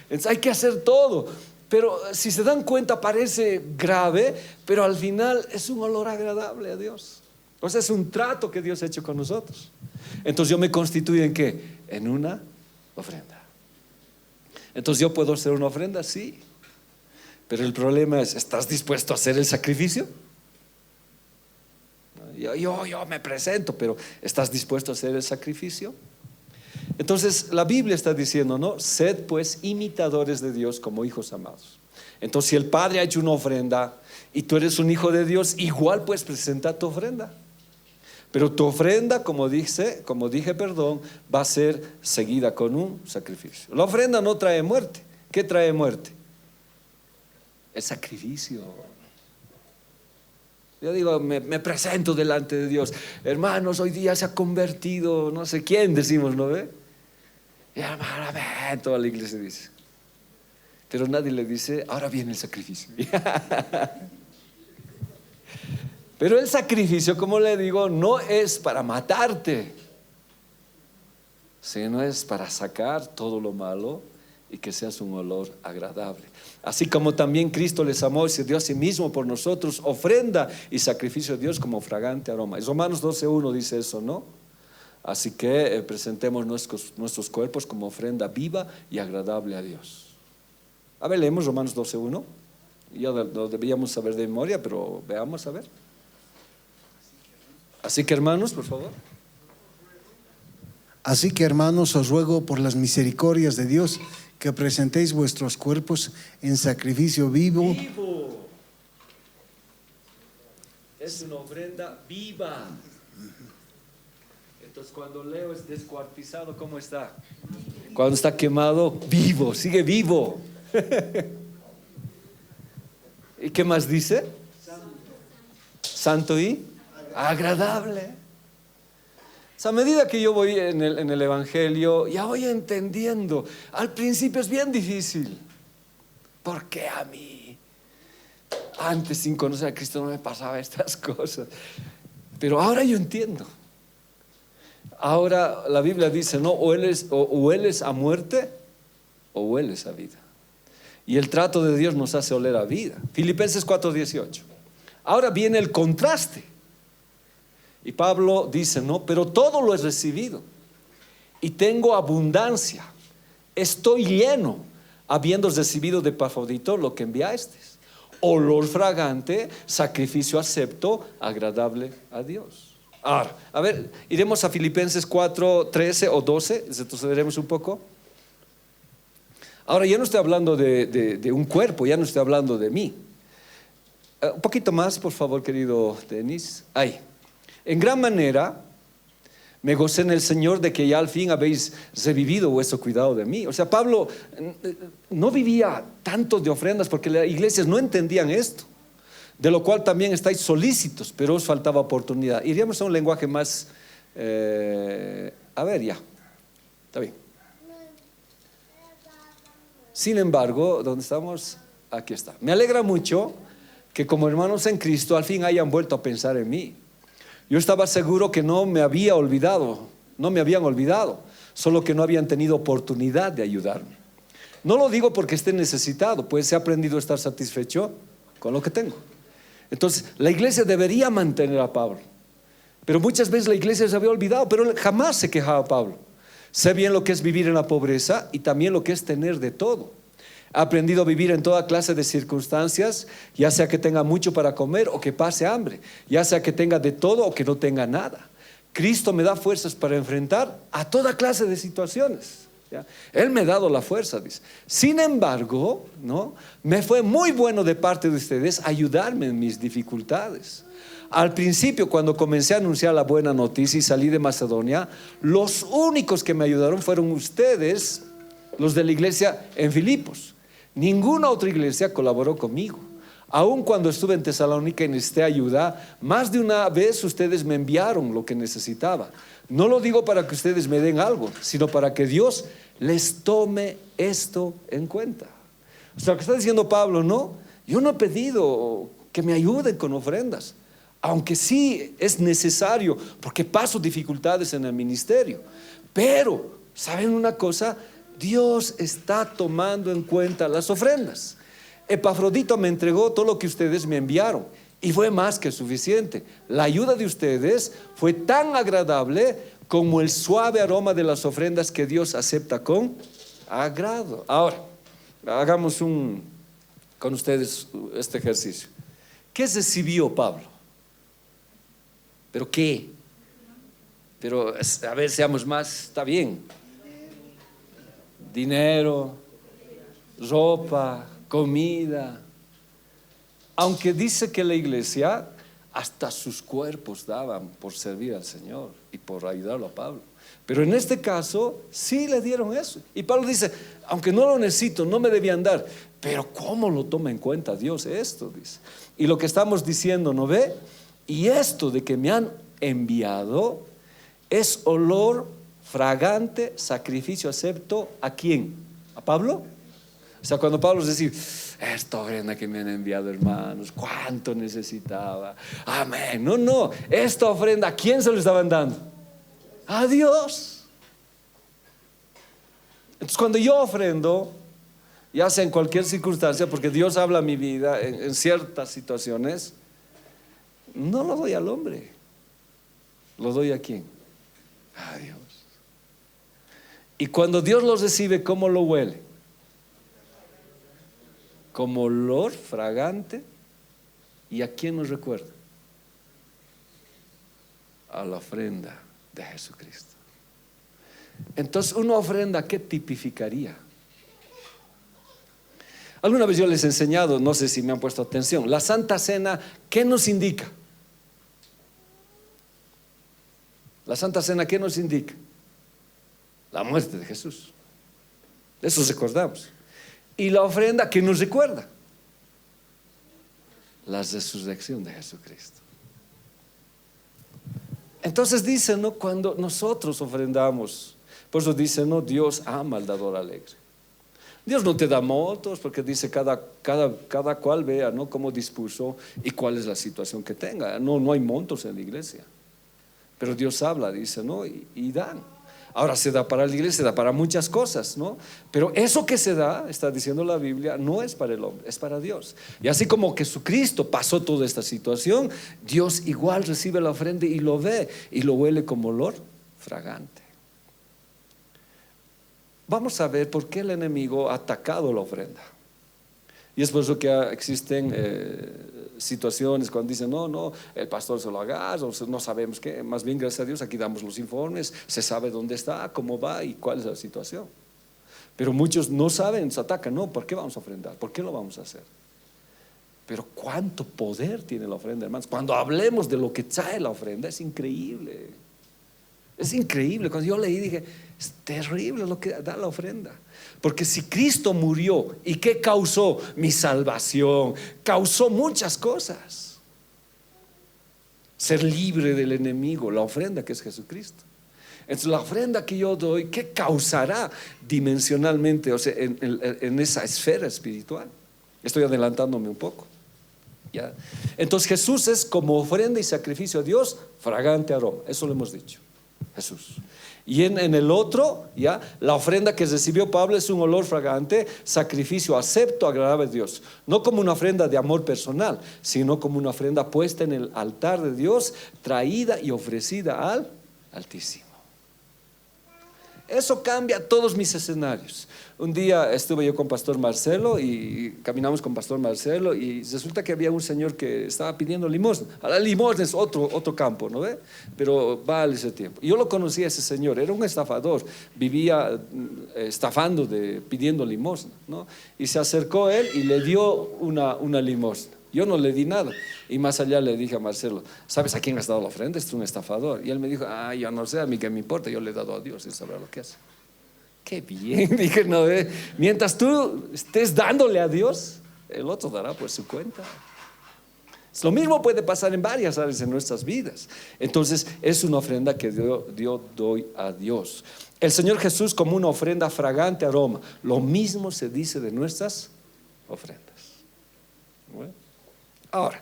Entonces hay que hacer todo. Pero si se dan cuenta parece grave, pero al final es un olor agradable a Dios. O sea, es un trato que Dios ha hecho con nosotros. Entonces yo me constituyo ¿en qué? En una ofrenda. Entonces yo puedo hacer una ofrenda, sí. Pero el problema es, ¿estás dispuesto a hacer el sacrificio? Yo me presento, pero ¿estás dispuesto a hacer el sacrificio? Entonces la Biblia está diciendo, ¿no? Sed pues imitadores de Dios como hijos amados. Entonces si el Padre ha hecho una ofrenda y tú eres un hijo de Dios, igual puedes presentar tu ofrenda. Pero tu ofrenda, como dije, va a ser seguida con un sacrificio. La ofrenda no trae muerte. ¿Qué trae muerte? El sacrificio. Yo digo, me presento delante de Dios. Hermanos, hoy día se ha convertido, no sé quién decimos, ¿no ve? Y hermano, amén, toda la iglesia dice. Pero nadie le dice, ahora viene el sacrificio. Pero el sacrificio, como le digo, no es para matarte, sino es para sacar todo lo malo y que seas un olor agradable. Así como también Cristo les amó y se dio a sí mismo por nosotros, ofrenda y sacrificio de Dios como fragante aroma. Y Romanos 12:1 dice eso, ¿no? Así que presentemos nuestros cuerpos como ofrenda viva y agradable a Dios. A ver, leemos Romanos 12:1. Ya lo deberíamos saber de memoria, pero veamos a ver. Así que hermanos, por favor. Así que hermanos, os ruego por las misericordias de Dios que presentéis vuestros cuerpos en sacrificio vivo. Es una ofrenda viva. Entonces cuando Leo es descuartizado, ¿cómo está? Cuando está quemado, vivo, sigue vivo. ¿Y qué más dice? Santo y agradable. A medida que yo voy en el Evangelio, ya voy entendiendo. Al principio es bien difícil. ¿Por qué a mí? Antes, sin conocer a Cristo, no me pasaba estas cosas. Pero ahora yo entiendo. Ahora la Biblia dice, no, o él es a muerte o hueles a vida. Y el trato de Dios nos hace oler a vida. Filipenses 4:18. Ahora viene el contraste. Y Pablo dice, no, pero todo lo he recibido y tengo abundancia. Estoy lleno, habiendo recibido de Epafrodito lo que enviasteis. Olor fragante, sacrificio acepto, agradable a Dios. Ahora, a ver, iremos a Filipenses 4:13 o 12, retrocederemos un poco. Ahora ya no estoy hablando de un cuerpo, ya no estoy hablando de mí. Un poquito más, por favor, querido Denis. Ahí. En gran manera me gocé en el Señor de que ya al fin habéis revivido vuestro cuidado de mí. O sea, Pablo no vivía tanto de ofrendas porque las iglesias no entendían esto, de lo cual también estáis solícitos, pero os faltaba oportunidad. Iríamos a un lenguaje más, a ver, ya, está bien. Sin embargo, ¿dónde estamos? Aquí está. Me alegra mucho que como hermanos en Cristo al fin hayan vuelto a pensar en mí. Yo estaba seguro que no me habían olvidado, solo que no habían tenido oportunidad de ayudarme. No lo digo porque esté necesitado, pues he aprendido a estar satisfecho con lo que tengo. Entonces, la iglesia debería mantener a Pablo, pero muchas veces la iglesia se había olvidado, pero jamás se quejaba Pablo. Sé bien lo que es vivir en la pobreza y también lo que es tener de todo. He aprendido a vivir en toda clase de circunstancias, ya sea que tenga mucho para comer o que pase hambre, ya sea que tenga de todo o que no tenga nada. Cristo me da fuerzas para enfrentar a toda clase de situaciones, ¿ya? Él me ha dado la fuerza, dice. Sin embargo, ¿no? Me fue muy bueno de parte de ustedes ayudarme en mis dificultades. Al principio, cuando comencé a anunciar la buena noticia y salí de Macedonia, los únicos que me ayudaron fueron ustedes, los de la iglesia en Filipos. Ninguna otra iglesia colaboró conmigo. Aun cuando estuve en Tesalónica y necesité ayuda, más de una vez ustedes me enviaron lo que necesitaba. No lo digo para que ustedes me den algo, sino para que Dios les tome esto en cuenta. O sea, lo que está diciendo Pablo, no, yo no he pedido que me ayuden con ofrendas, aunque sí es necesario, porque paso dificultades en el ministerio. Pero, ¿saben una cosa? Dios está tomando en cuenta las ofrendas. Epafrodito me entregó todo lo que ustedes me enviaron y fue más que suficiente. La ayuda de ustedes fue tan agradable como el suave aroma de las ofrendas que Dios acepta con agrado. Ahora, hagamos con ustedes este ejercicio. ¿Qué recibió Pablo? ¿Pero qué? Pero a ver, seamos más, está bien. Dinero, ropa, comida. Aunque dice que la iglesia hasta sus cuerpos daban por servir al Señor y por ayudarlo a Pablo. Pero en este caso sí le dieron eso. Y Pablo dice, aunque no lo necesito, no me debían dar. Pero ¿cómo lo toma en cuenta Dios esto? Dice. Y lo que estamos diciendo, ¿no ve? Y esto de que me han enviado es olor fragante, sacrificio acepto. ¿A quién? ¿A Pablo? O sea, cuando Pablo dice, esta ofrenda que me han enviado, hermanos, cuánto necesitaba. Amén. No, esta ofrenda, ¿a quién se lo estaban dando? A Dios. Entonces, cuando yo ofrendo, ya sea en cualquier circunstancia, porque Dios habla a mi vida en ciertas situaciones, no lo doy al hombre. ¿Lo doy a quién? A Dios. Y cuando Dios los recibe, ¿cómo lo huele? Como olor fragante. ¿Y a quién nos recuerda? A la ofrenda de Jesucristo. Entonces, una ofrenda, ¿qué tipificaría? Alguna vez yo les he enseñado, no sé si me han puesto atención, la Santa Cena, ¿qué nos indica? La Santa Cena, ¿qué nos indica? La muerte de Jesús. De eso recordamos. Y la ofrenda, ¿qué nos recuerda? La resurrección de Jesucristo. Entonces dice, ¿no? Cuando nosotros ofrendamos, por eso dice, no, Dios ama al dador alegre. Dios no te da montos porque dice cada cual vea, ¿no? Cómo dispuso y cuál es la situación que tenga. No hay montos en la iglesia. Pero Dios habla, dice, ¿no? Y dan. Ahora se da para la iglesia, se da para muchas cosas, ¿no? Pero eso que se da, está diciendo la Biblia, no es para el hombre, es para Dios. Y así como Jesucristo pasó toda esta situación, Dios igual recibe la ofrenda y lo ve y lo huele como olor fragante. Vamos a ver por qué el enemigo ha atacado la ofrenda. Y es por eso que existen situaciones cuando dicen, no, el pastor se lo haga, no sabemos qué. Más bien, gracias a Dios, aquí damos los informes, se sabe dónde está, cómo va y cuál es la situación. Pero muchos no saben, se atacan, no, ¿por qué vamos a ofrendar? ¿Por qué lo vamos a hacer? Pero cuánto poder tiene la ofrenda, hermanos. Cuando hablemos de lo que trae la ofrenda, es increíble. Es increíble. Cuando yo leí dije, es terrible lo que da la ofrenda. Porque si Cristo murió, ¿y qué causó? Mi salvación. Causó muchas cosas. Ser libre del enemigo, la ofrenda que es Jesucristo. Entonces la ofrenda que yo doy, ¿qué causará dimensionalmente, o sea, en esa esfera espiritual? Estoy adelantándome un poco. ¿Ya? Entonces Jesús es como ofrenda y sacrificio a Dios, fragante aroma. Eso lo hemos dicho. Jesús. Y en el otro, ¿ya? La ofrenda que recibió Pablo es un olor fragante, sacrificio acepto, agradable a Dios. No como una ofrenda de amor personal, sino como una ofrenda puesta en el altar de Dios, traída y ofrecida al Altísimo. Eso cambia todos mis escenarios. Un día estuve yo con Pastor Marcelo y caminamos con Pastor Marcelo y resulta que había un señor que estaba pidiendo limosna. La limosna es otro campo, ¿no ve? Pero vale ese tiempo. Yo lo conocí a ese señor, era un estafador, vivía estafando, pidiendo limosna, ¿no? Y se acercó él y le dio una limosna. Yo no le di nada. Y más allá le dije a Marcelo, ¿sabes a quién has dado la ofrenda? Es un estafador. Y él me dijo, yo no sé, a mí qué me importa, yo le he dado a Dios, él sabrá lo que hace. Qué bien, dije, no, mientras tú estés dándole a Dios, el otro dará por su cuenta. Lo mismo puede pasar en varias áreas de nuestras vidas. Entonces es una ofrenda que yo doy a Dios. El Señor Jesús como una ofrenda fragante aroma. Lo mismo se dice de nuestras ofrendas. Bueno. Ahora,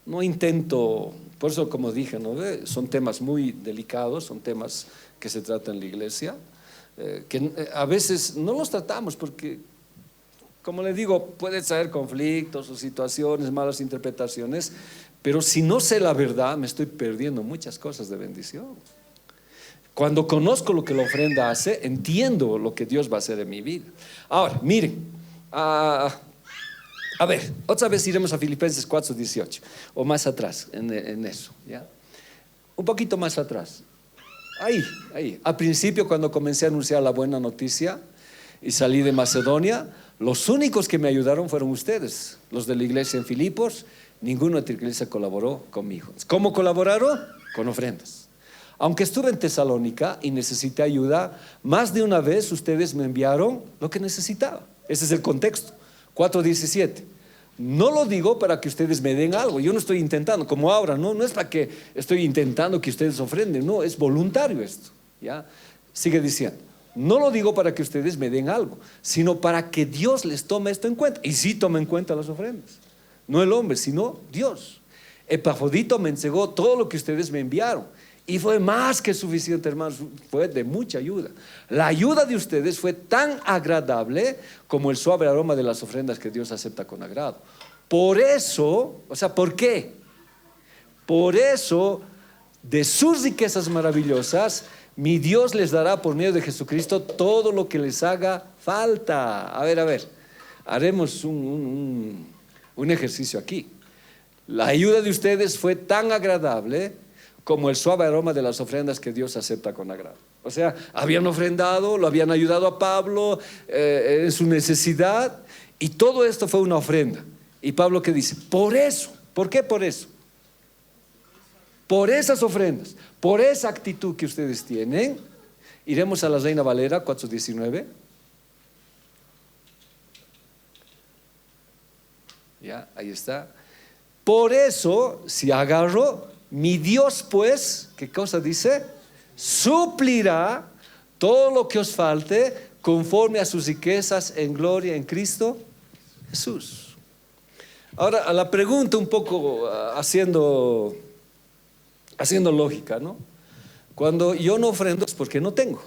no intento, por eso como dije, ¿no? Son temas muy delicados, son temas que se tratan en la iglesia, que a veces no los tratamos porque, como le digo, puede traer conflictos o situaciones, malas interpretaciones, pero si no sé la verdad, me estoy perdiendo muchas cosas de bendición. Cuando conozco lo que la ofrenda hace, entiendo lo que Dios va a hacer en mi vida. Ahora, miren, a ver, otra vez iremos a Filipenses 4:18 o más atrás en eso, ¿ya? Un poquito más atrás. Ahí. Al principio, cuando comencé a anunciar la buena noticia y salí de Macedonia, los únicos que me ayudaron fueron ustedes, los de la iglesia en Filipos. Ninguno de la iglesia colaboró conmigo. ¿Cómo colaboraron? Con ofrendas. Aunque estuve en Tesalónica y necesité ayuda, más de una vez ustedes me enviaron lo que necesitaba. Ese es el contexto. 4:17. No lo digo para que ustedes me den algo. Yo no estoy intentando, como ahora, no es para que estoy intentando que ustedes ofrenden. No, es voluntario esto, ¿ya? Sigue diciendo, no lo digo para que ustedes me den algo, sino para que Dios les tome esto en cuenta. Y sí toma en cuenta las ofrendas. No el hombre, sino Dios. Epafrodito me entregó todo lo que ustedes me enviaron. Y fue más que suficiente, hermanos, fue de mucha ayuda. La ayuda de ustedes fue tan agradable como el suave aroma de las ofrendas que Dios acepta con agrado. Por eso, o sea, ¿por qué? Por eso, de sus riquezas maravillosas, mi Dios les dará por medio de Jesucristo todo lo que les haga falta. A ver, haremos un ejercicio aquí. La ayuda de ustedes fue tan agradable como el suave aroma de las ofrendas que Dios acepta con agrado. O sea, habían ofrendado, lo habían ayudado a Pablo en su necesidad, y todo esto fue una ofrenda. Y Pablo, ¿qué dice? Por eso. ¿Por qué por eso? Por esas ofrendas, por esa actitud que ustedes tienen. Iremos a la Reina Valera 4:19. Ya, ahí está. Por eso, si agarro, mi Dios pues, ¿qué cosa dice? Suplirá todo lo que os falte conforme a sus riquezas en gloria en Cristo Jesús. Ahora, a la pregunta un poco haciendo lógica, ¿no? Cuando yo no ofrendo es porque no tengo.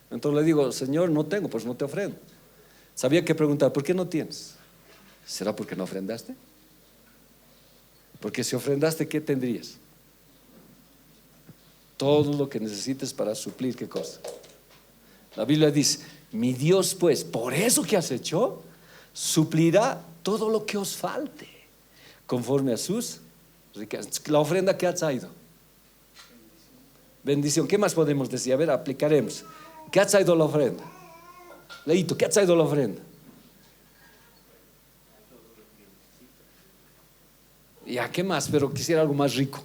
Entonces le digo, Señor, no tengo, pues no te ofrendo. Sabía que preguntar, ¿por qué no tienes? ¿Será porque no ofrendaste? Porque si ofrendaste, ¿qué tendrías? Todo lo que necesites para suplir, ¿qué cosa? La Biblia dice, mi Dios pues, por eso que has hecho, suplirá todo lo que os falte, conforme a sus riquezas. La ofrenda que ha traído. Bendición. ¿Qué más podemos decir? A ver, aplicaremos. ¿Qué ha traído la ofrenda? Leito, ¿qué ha traído la ofrenda? Ya, ¿qué más? Pero quisiera algo más rico.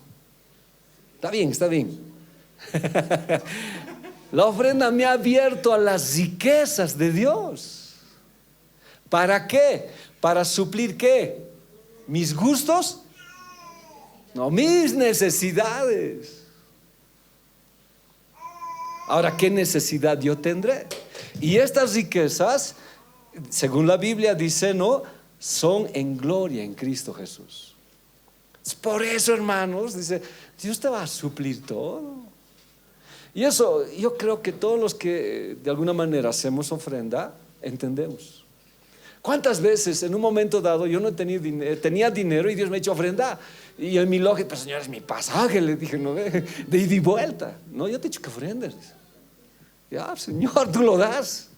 Está bien, está bien. La ofrenda me ha abierto a las riquezas de Dios. ¿Para qué? ¿Para suplir qué? ¿Mis gustos? No, mis necesidades. Ahora, ¿qué necesidad yo tendré? Y estas riquezas, según la Biblia dice, no, son en gloria en Cristo Jesús. Por eso, hermanos, dice, Dios te va a suplir todo. Y eso, yo creo que todos los que de alguna manera hacemos ofrenda, entendemos. ¿Cuántas veces en un momento dado yo no tenía dinero y Dios me ha hecho ofrenda? Y en mi lógica, pero Señor, es mi pasaje, le dije, no, de ida y vuelta. No, yo te he dicho que ofrendes. Ya, Señor, tú lo das.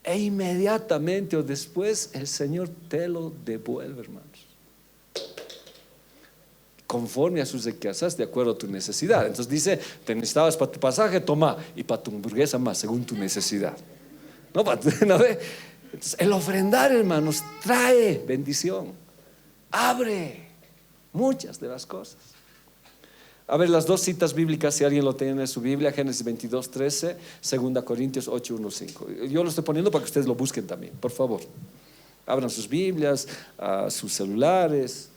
E inmediatamente o después el Señor te lo devuelve, hermanos. Conforme a sus riquezas, de acuerdo a tu necesidad. Entonces dice, te necesitabas para tu pasaje, toma, y para tu hamburguesa más, según tu necesidad. No, ¿no ve? Entonces, el ofrendar, hermanos, trae bendición, abre muchas de las cosas. A ver, las dos citas bíblicas, si alguien lo tiene en su Biblia, Génesis 22:13, 2 Corintios 8:1-5. Yo lo estoy poniendo para que ustedes lo busquen también, por favor. Abran sus Biblias, sus celulares.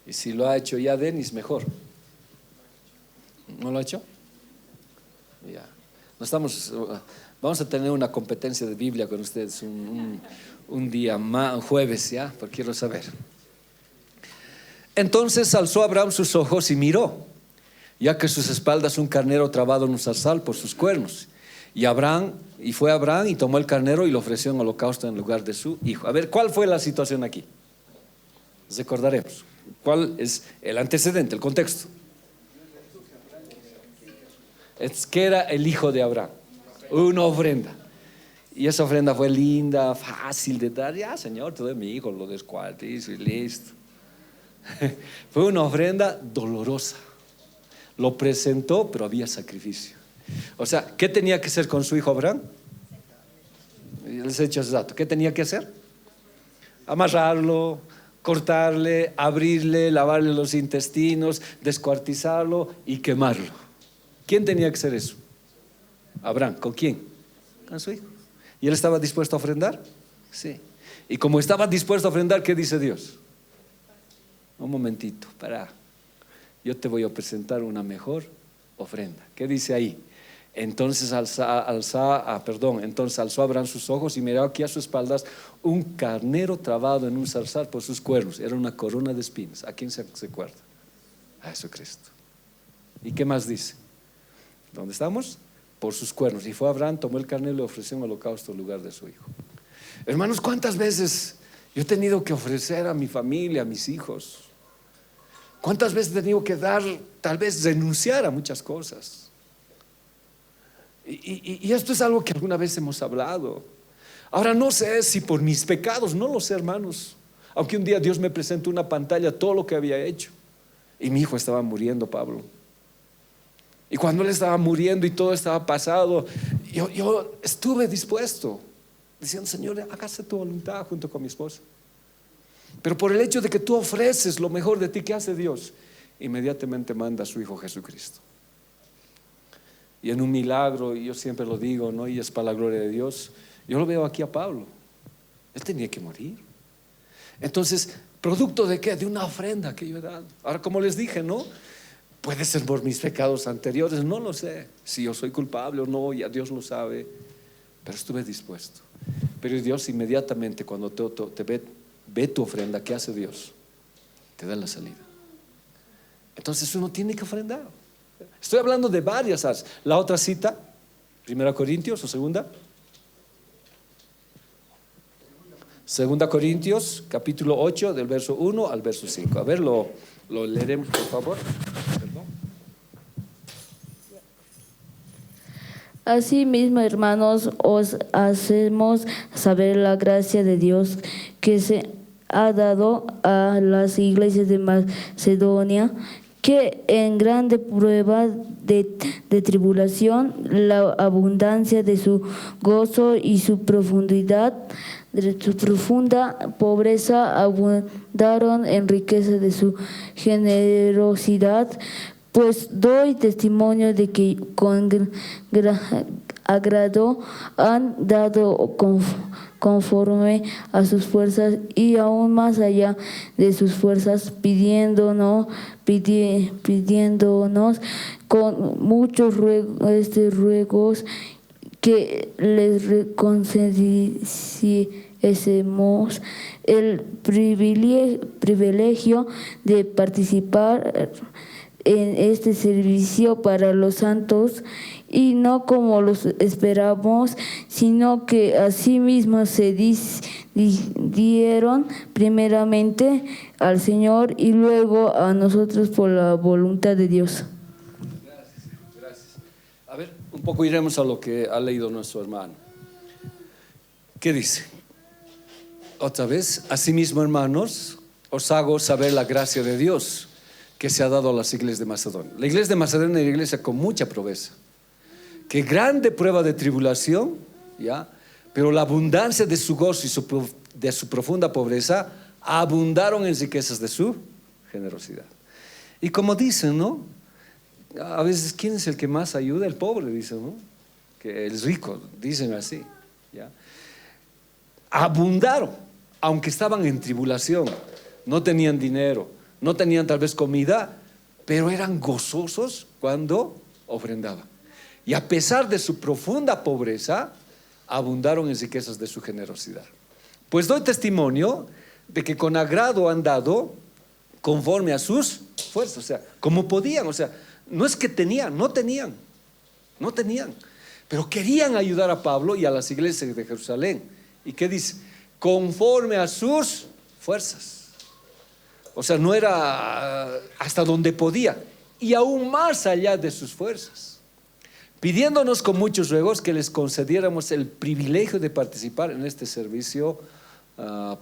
Y si lo ha hecho ya Denis, mejor. ¿No lo ha hecho? Ya. Vamos a tener una competencia de Biblia con ustedes un día más, un jueves, ya, porque quiero saber. Entonces alzó Abraham sus ojos y miró, ya que a sus espaldas un carnero trabado en un zarzal por sus cuernos. Y fue Abraham y tomó el carnero y lo ofreció en holocausto en lugar de su hijo. A ver, ¿cuál fue la situación aquí? Recordaremos. ¿Cuál es el antecedente, el contexto? Es que era el hijo de Abraham, una ofrenda. Y esa ofrenda fue linda, fácil de dar. Ya, Señor, te doy mi hijo, lo descuartizo y listo. Fue una ofrenda dolorosa. Lo presentó, pero había sacrificio. O sea, ¿qué tenía que hacer con su hijo Abraham? Les he hecho ese dato. ¿Qué tenía que hacer? Amarrarlo, cortarle, abrirle, lavarle los intestinos, descuartizarlo y quemarlo. ¿Quién tenía que hacer eso? Abraham. ¿Con quién? Con su hijo. ¿Y él estaba dispuesto a ofrendar? Sí. Y como estaba dispuesto a ofrendar, ¿qué dice Dios? Un momentito, yo te voy a presentar una mejor ofrenda. ¿Qué dice ahí? Entonces alzó Abraham sus ojos y miró aquí a sus espaldas un carnero trabado en un zarzal por sus cuernos. Era una corona de espinas. ¿A quién se acuerda? A Jesucristo. ¿Y qué más dice? ¿Dónde estamos? Por sus cuernos. Y fue Abraham, tomó el carnero y le ofreció un holocausto en lugar de su hijo. Hermanos, ¿cuántas veces yo he tenido que ofrecer a mi familia, a mis hijos? ¿Cuántas veces he tenido que tal vez renunciar a muchas cosas? Y esto es algo que alguna vez hemos hablado. Ahora no sé si por mis pecados, no lo sé, hermanos. Aunque un día Dios me presentó una pantalla, todo lo que había hecho. Y mi hijo estaba muriendo, Pablo. Y cuando él estaba muriendo y todo estaba pasado, yo estuve dispuesto, diciendo, Señor, hágase tu voluntad junto con mi esposa. Pero por el hecho de que tú ofreces lo mejor de ti, ¿qué hace Dios? Inmediatamente manda a su Hijo Jesucristo. Y en un milagro, y yo siempre lo digo, ¿no? Y es para la gloria de Dios. Yo lo veo aquí a Pablo. Él tenía que morir. Entonces, ¿producto de qué? De una ofrenda que yo he dado. Ahora, como les dije, ¿no? Puede ser por mis pecados anteriores, no lo sé. Si yo soy culpable o no, ya Dios lo sabe. Pero estuve dispuesto. Pero Dios inmediatamente, cuando te ve tu ofrenda, ¿qué hace Dios? Te da la salida. Entonces uno tiene que ofrendar. Estoy hablando de varias áreas. La otra cita, 1 Corintios o segunda. 2 Corintios, capítulo 8, del verso 1 al verso 5. A ver, lo leeremos, por favor. Perdón. Asimismo, hermanos, os hacemos saber la gracia de Dios que se ha dado a las iglesias de Macedonia, que en grande prueba de tribulación, la abundancia de su gozo y su profundidad, de su profunda pobreza, abundaron en riqueza de su generosidad. Pues doy testimonio de que con agrado han dado conforme a sus fuerzas y aún más allá de sus fuerzas, pidiéndonos con muchos ruegos que les concediésemos el privilegio de participar en este servicio para los santos, y no como los esperamos, sino que asimismo se dieron primeramente al Señor y luego a nosotros por la voluntad de Dios. Gracias. A ver, un poco iremos a lo que ha leído nuestro hermano. ¿Qué dice? Otra vez, asimismo, hermanos, os hago saber la gracia de Dios que se ha dado a las iglesias de Macedonia. La iglesia de Macedonia era una iglesia con mucha pobreza, que grande prueba de tribulación, ¿ya? Pero la abundancia de su gozo y de su profunda pobreza abundaron en riquezas de su generosidad. Y como dicen, ¿no? A veces, ¿quién es el que más ayuda? El pobre, dicen, ¿no? Que el rico, dicen así, ¿ya? Abundaron, aunque estaban en tribulación, no tenían dinero, no tenían tal vez comida, pero eran gozosos cuando ofrendaban. Y a pesar de su profunda pobreza, abundaron en riquezas de su generosidad. Pues doy testimonio de que con agrado han dado conforme a sus fuerzas, o sea, como podían, o sea, no es que tenían, no tenían, pero querían ayudar a Pablo y a las iglesias de Jerusalén. ¿Y qué dice? Conforme a sus fuerzas. O sea, no era hasta donde podía, y aún más allá de sus fuerzas, pidiéndonos con muchos ruegos que les concediéramos el privilegio de participar en este servicio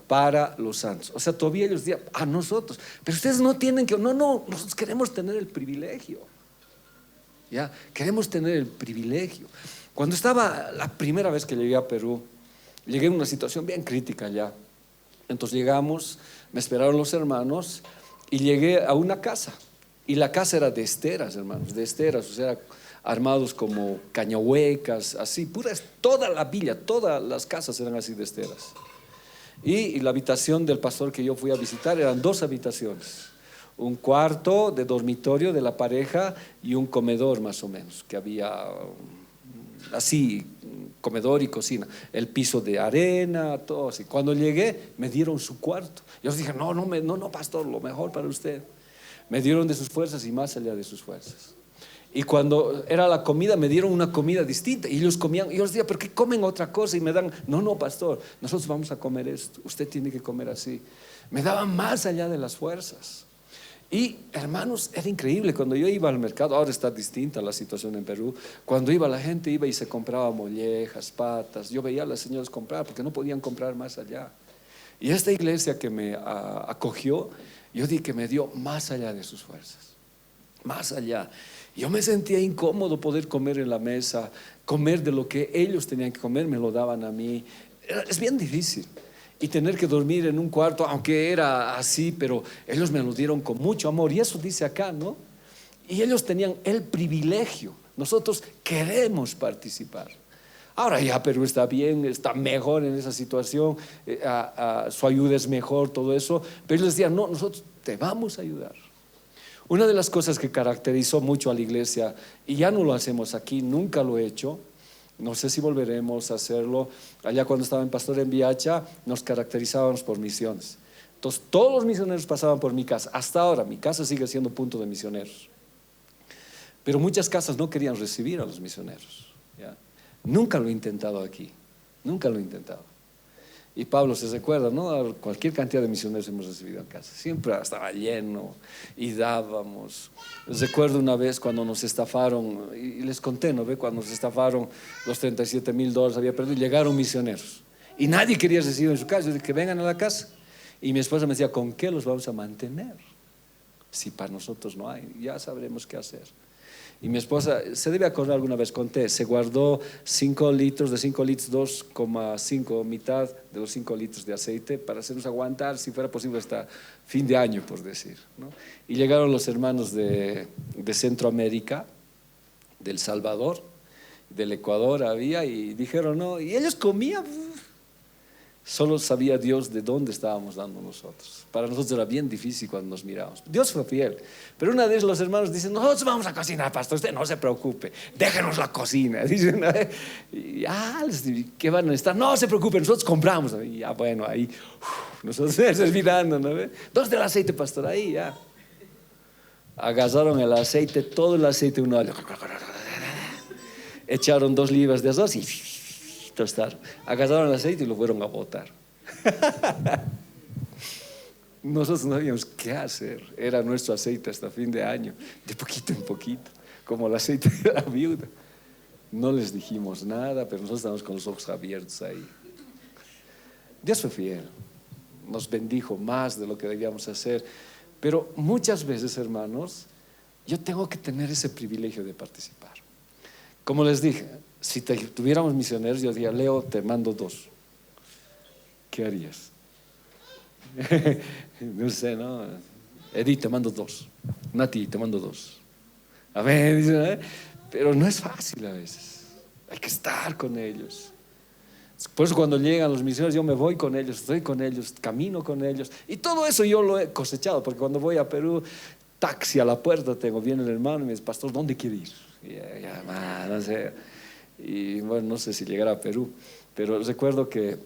para los santos. O sea, todavía ellos decían a nosotros, pero ustedes no tienen que, no, nosotros queremos tener el privilegio, ¿ya? Queremos tener el privilegio. Cuando estaba la primera vez que llegué a Perú, llegué en una situación bien crítica ya. Entonces llegamos, me esperaron los hermanos y llegué a una casa, y la casa era de esteras, hermanos, de esteras, o sea, armados como cañahuecas, así, puras, toda la villa, todas las casas eran así de esteras. Y la habitación del pastor que yo fui a visitar eran 2 habitaciones, un cuarto de dormitorio de la pareja y un comedor más o menos, que había así, comedor y cocina, el piso de arena, todo así. Cuando llegué me dieron su cuarto. Yo les dije, no, pastor, lo mejor para usted. Me dieron de sus fuerzas y más allá de sus fuerzas. Y cuando era la comida, me dieron una comida distinta, y ellos comían, y yo les decía, ¿pero qué comen otra cosa? Y me dan, no, pastor, nosotros vamos a comer esto, usted tiene que comer así. Me daban más allá de las fuerzas. Y hermanos, era increíble. Cuando yo iba al mercado, ahora está distinta la situación en Perú, cuando iba la gente iba y se compraba mollejas, patas. Yo veía a las señoras comprar porque no podían comprar más allá. Y esta iglesia que me acogió, yo dije que me dio más allá de sus fuerzas, más allá. Yo me sentía incómodo poder comer en la mesa, comer de lo que ellos tenían que comer, me lo daban a mí. Es bien difícil. Y tener que dormir en un cuarto, aunque era así, pero ellos me lo dieron con mucho amor. Y eso dice acá, ¿no? Y ellos tenían el privilegio. Nosotros queremos participar. Ahora ya Perú está bien, está mejor en esa situación, su ayuda es mejor, todo eso. Pero ellos decían, no, nosotros te vamos a ayudar. Una de las cosas que caracterizó mucho a la iglesia, y ya no lo hacemos aquí, nunca lo he hecho, no sé si volveremos a hacerlo. Allá cuando estaba en pastor en Viacha, nos caracterizábamos por misiones. Entonces todos los misioneros pasaban por mi casa. Hasta ahora mi casa sigue siendo punto de misioneros, pero muchas casas no querían recibir a los misioneros, ¿ya? Nunca lo he intentado aquí, nunca lo he intentado. Y Pablo se recuerda, ¿no? Cualquier cantidad de misioneros hemos recibido en casa, siempre estaba lleno y dábamos. Recuerdo una vez cuando nos estafaron, y les conté, ¿no? Cuando nos estafaron los $37,000 había perdido, llegaron misioneros y nadie quería recibir en su casa. Yo dije, que vengan a la casa. Y mi esposa me decía, ¿con qué los vamos a mantener? Si para nosotros no hay, ya sabremos qué hacer. Y mi esposa, se debe acordar, alguna vez conté, se guardó 5 litros, de 5 litros 2,5, mitad de los 5 litros de aceite para hacernos aguantar, si fuera posible, hasta fin de año, por decir, ¿no? Y llegaron los hermanos de Centroamérica, del Salvador, del Ecuador había, y dijeron no, y ellos comían. Solo sabía Dios de dónde estábamos dando nosotros. Para nosotros era bien difícil cuando nos mirábamos. Dios fue fiel. Pero una vez los hermanos dicen, nosotros vamos a cocinar, pastor, usted no se preocupe, déjenos la cocina. Dicen, y les digo, ¿qué van a necesitar? No se preocupen, nosotros compramos. Y ya, bueno, ahí, nosotros mirando, ¿no? ¿Dónde está el aceite, pastor? Ahí, ya. Agarraron el aceite, todo el aceite, un óleo. Echaron 2 libras de arroz y tostaron. Agarraron el aceite y lo fueron a botar. Nosotros no sabíamos qué hacer. Era nuestro aceite hasta fin de año, de poquito en poquito, como el aceite de la viuda. No les dijimos nada, pero nosotros estábamos con los ojos abiertos ahí. Dios fue fiel, nos bendijo más de lo que debíamos hacer. Pero muchas veces, hermanos, yo tengo que tener ese privilegio de participar. Como les dije, si tuviéramos misioneros, yo diría, Leo, te mando 2. ¿Qué harías? No sé, ¿no? Edith, te mando 2. Nati, te mando 2. A ver, pero no es fácil a veces. Hay que estar con ellos. Por eso cuando llegan los misioneros, yo me voy con ellos, estoy con ellos, camino con ellos. Y todo eso yo lo he cosechado, porque cuando voy a Perú, taxi a la puerta tengo, viene el hermano y me dice, pastor, ¿dónde quiere ir? Y ya, no sé. Y bueno, no sé si llegará a Perú, pero recuerdo que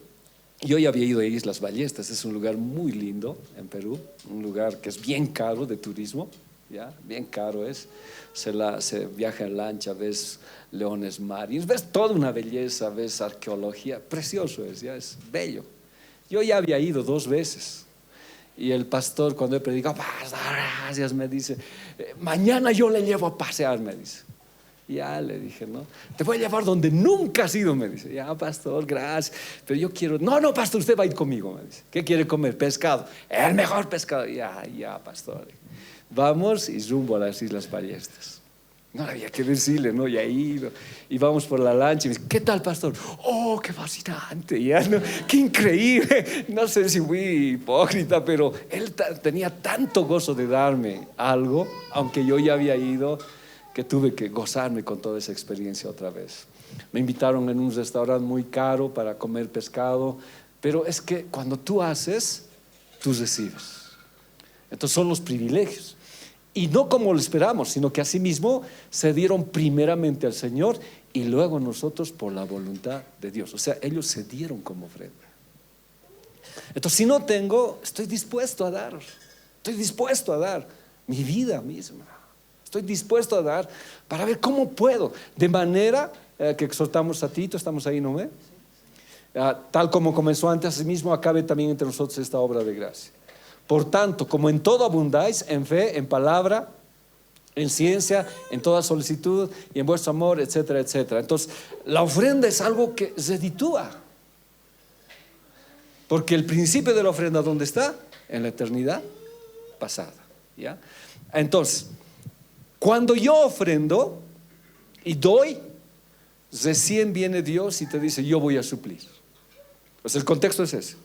yo ya había ido a Islas Ballestas. Es un lugar muy lindo en Perú, un lugar que es bien caro de turismo, ¿ya? Bien caro es. Se viaja en lancha, ves leones marinos, ves toda una belleza, ves arqueología, precioso es, ya es bello. Yo ya había ido 2 veces. Y el pastor, cuando he predicado, gracias, me dice, mañana yo le llevo a pasear, me dice. Ya le dije, no, te voy a llevar donde nunca has ido, me dice. Ya, pastor, gracias, pero yo quiero, no, pastor, usted va a ir conmigo, me dice. ¿Qué quiere comer? Pescado, el mejor pescado. Ya, pastor, vamos y rumbo a las Islas Ballestas. No había que decirle, no, ya he ido. Y vamos por la lancha y me dice, ¿qué tal, pastor? Oh, qué fascinante, ya, ¿no? Qué increíble. No sé si fui hipócrita, pero él tenía tanto gozo de darme algo, aunque yo ya había ido, que tuve que gozarme con toda esa experiencia otra vez. Me invitaron en un restaurante muy caro para comer pescado, pero es que cuando tú haces, tú recibes. Entonces son los privilegios. Y no como lo esperamos, sino que asimismo se dieron primeramente al Señor y luego nosotros por la voluntad de Dios. O sea, ellos se dieron como ofrenda. Entonces, si no tengo, estoy dispuesto a dar. Estoy dispuesto a dar mi vida misma. Estoy dispuesto a dar para ver cómo puedo. De manera que exhortamos a Tito, estamos ahí, ¿no ve? Tal como comenzó antes, asimismo acabe también entre nosotros esta obra de gracia. Por tanto, como en todo abundáis, en fe, en palabra, en ciencia, en toda solicitud y en vuestro amor, etcétera, etcétera. Entonces, la ofrenda es algo que reditúa. Porque el principio de la ofrenda, ¿dónde está? En la eternidad pasada, ¿ya? Entonces, cuando yo ofrendo y doy, recién viene Dios y te dice, yo voy a suplir. Pues el contexto es ese.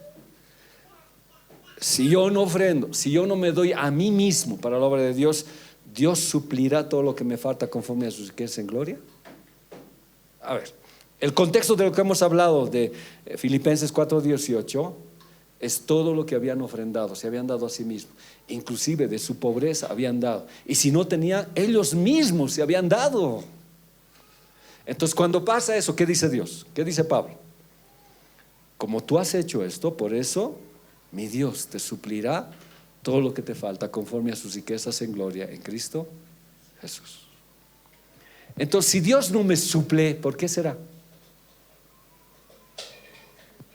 Si yo no ofrendo, si yo no me doy a mí mismo para la obra de Dios, ¿Dios suplirá todo lo que me falta conforme a sus riquezas en gloria? A ver, el contexto de lo que hemos hablado de Filipenses 4:18 es todo lo que habían ofrendado, se habían dado a sí mismos, inclusive de su pobreza habían dado, y si no tenían, ellos mismos se habían dado. Entonces, cuando pasa eso, ¿qué dice Dios? ¿Qué dice Pablo? Como tú has hecho esto, por eso mi Dios te suplirá todo lo que te falta conforme a sus riquezas en gloria en Cristo Jesús. Entonces, si Dios no me suple, ¿por qué será?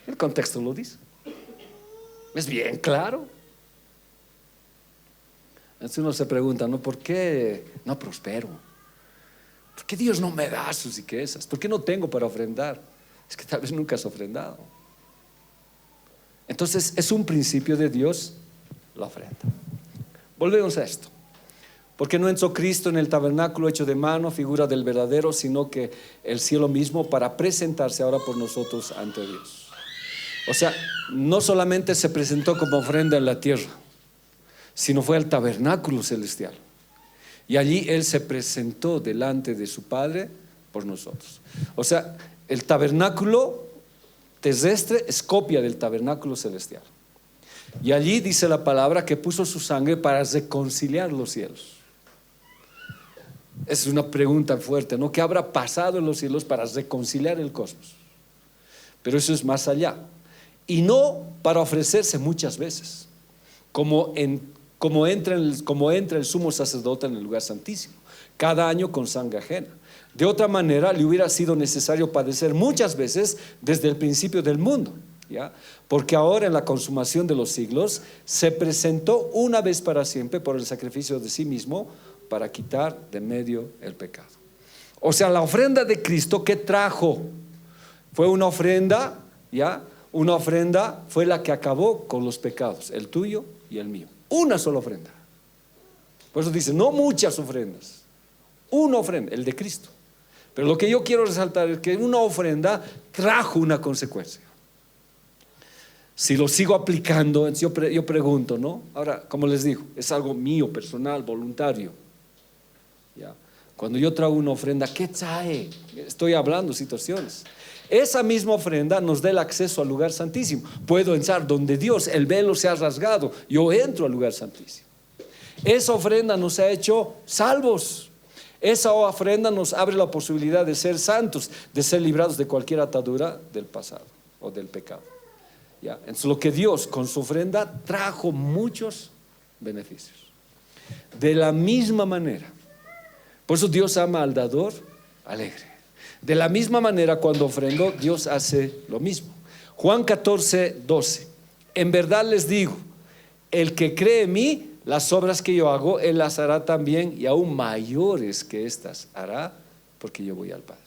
El contexto lo dice. Es bien claro. Entonces uno se pregunta, ¿no? ¿Por qué no prospero? ¿Por qué Dios no me da sus riquezas? ¿Por qué no tengo para ofrendar? Es que tal vez nunca has ofrendado. Entonces es un principio de Dios la ofrenda. Volvemos a esto. Porque no entró Cristo en el tabernáculo hecho de mano, figura del verdadero, sino que el cielo mismo, para presentarse ahora por nosotros ante Dios. O sea, no solamente se presentó como ofrenda en la tierra, sino fue al tabernáculo celestial. Y allí Él se presentó delante de su Padre por nosotros. O sea, el tabernáculo terrestre es copia del tabernáculo celestial. Y allí dice la palabra que puso su sangre para reconciliar los cielos. Es una pregunta fuerte, ¿no? ¿Qué habrá pasado en los cielos para reconciliar el cosmos? Pero eso es más allá. Y no para ofrecerse muchas veces, como entra el sumo sacerdote en el lugar santísimo, cada año con sangre ajena. De otra manera, le hubiera sido necesario padecer muchas veces desde el principio del mundo, ¿ya? Porque ahora, en la consumación de los siglos, se presentó una vez para siempre por el sacrificio de sí mismo para quitar de medio el pecado. O sea, la ofrenda de Cristo, ¿qué trajo? Fue una ofrenda, ¿ya? Una ofrenda fue la que acabó con los pecados, el tuyo y el mío. Una sola ofrenda. Por eso dice, no muchas ofrendas, una ofrenda, el de Cristo. Pero lo que yo quiero resaltar es que una ofrenda trajo una consecuencia. Si lo sigo aplicando, yo pregunto, ¿no? Ahora, como les digo, es algo mío, personal, voluntario, ¿ya? Cuando yo traigo una ofrenda, ¿qué trae? Estoy hablando situaciones. Esa misma ofrenda nos da el acceso al lugar santísimo. Puedo entrar donde Dios, el velo se ha rasgado, yo entro al lugar santísimo. Esa ofrenda nos ha hecho salvos. Esa ofrenda nos abre la posibilidad de ser santos, de ser librados de cualquier atadura del pasado o del pecado, ¿ya? Entonces, lo que Dios con su ofrenda trajo muchos beneficios. De la misma manera, por eso Dios ama al dador alegre. De la misma manera, cuando ofrendó, Dios hace lo mismo. Juan 14:12. En verdad les digo, el que cree en mí, las obras que yo hago, él las hará también, y aún mayores que estas hará, porque yo voy al Padre.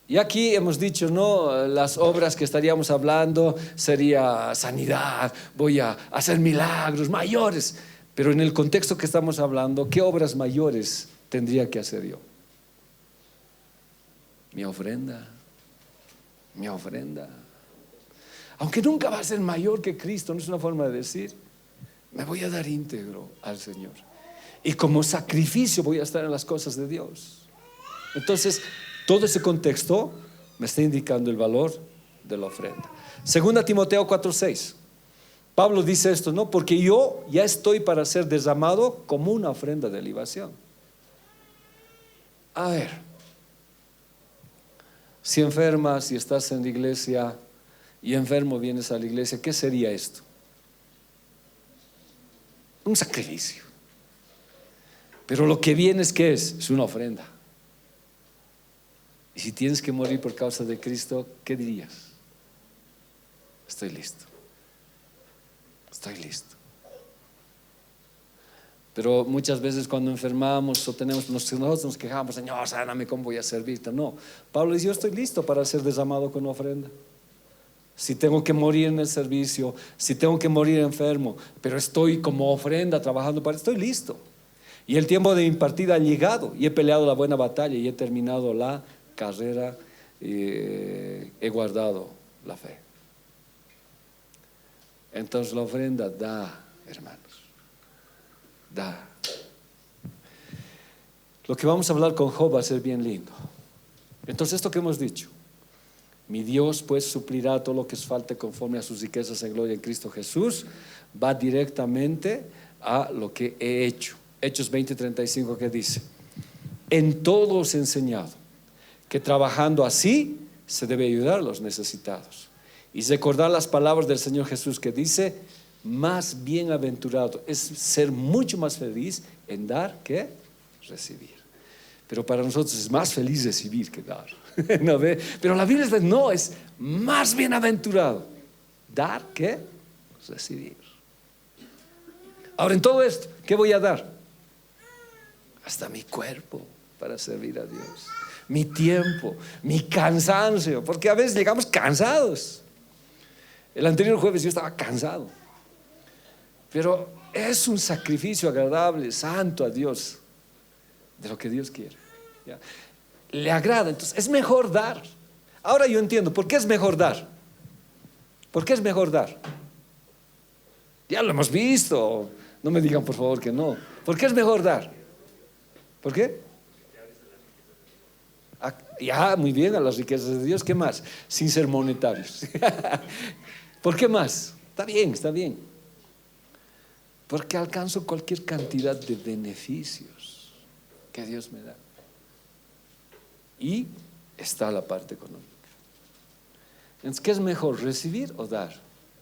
Y aquí hemos dicho, ¿no? Las obras que estaríamos hablando sería sanidad, voy a hacer milagros mayores. Pero en el contexto que estamos hablando, ¿qué obras mayores tendría que hacer yo? Mi ofrenda. Aunque nunca va a ser mayor que Cristo, no es una forma de decir, me voy a dar íntegro al Señor. Y como sacrificio voy a estar en las cosas de Dios. Entonces, todo ese contexto me está indicando el valor de la ofrenda. 2 Timoteo 4:6. Pablo dice esto, ¿no? Porque yo ya estoy para ser derramado como una ofrenda de libación. A ver, si enfermas, si estás en la iglesia y enfermo vienes a la iglesia, ¿qué sería esto? Un sacrificio. Pero lo que vienes, ¿qué es? Es una ofrenda. Y si tienes que morir por causa de Cristo, ¿qué dirías? Estoy listo. Pero muchas veces cuando enfermamos o nosotros nos quejamos, Señor, sáname, ¿cómo voy a servirte? No, Pablo dice, yo estoy listo para ser derramado con ofrenda. Si tengo que morir en el servicio, si tengo que morir enfermo, pero estoy como ofrenda trabajando para, estoy listo. Y el tiempo de mi partida ha llegado, y he peleado la buena batalla, y he terminado la carrera, he guardado la fe. Entonces la ofrenda da, hermanos, da. Lo que vamos a hablar con Job va a ser bien lindo. Entonces, esto que hemos dicho, mi Dios pues suplirá todo lo que os falte conforme a sus riquezas en gloria en Cristo Jesús, va directamente a lo que he hecho. Hechos 20:35, que dice, en todo os he enseñado que trabajando así se debe ayudar a los necesitados. Y recordar las palabras del Señor Jesús, que dice, más bienaventurado es ser mucho más feliz en dar que recibir. Pero para nosotros es más feliz recibir que dar. ¿No ve? Pero la Biblia dice, no, es más bienaventurado dar que recibir. Ahora, en todo esto, ¿qué voy a dar? Hasta mi cuerpo para servir a Dios, mi tiempo, mi cansancio, porque a veces llegamos cansados. El anterior jueves yo estaba cansado. Pero es un sacrificio agradable, santo a Dios, de lo que Dios quiere, ¿ya? Le agrada, entonces es mejor dar. Ahora yo entiendo, ¿por qué es mejor dar? ¿Por qué es mejor dar? Ya lo hemos visto, no me digan por favor que no. ¿Por qué es mejor dar? ¿Por qué? Ya, muy bien, a las riquezas de Dios, ¿qué más? Sin ser monetarios. ¿Por qué más? Está bien, está bien. Porque alcanzo cualquier cantidad de beneficios que Dios me da. Y está la parte económica. Entonces, ¿qué es mejor, recibir o dar?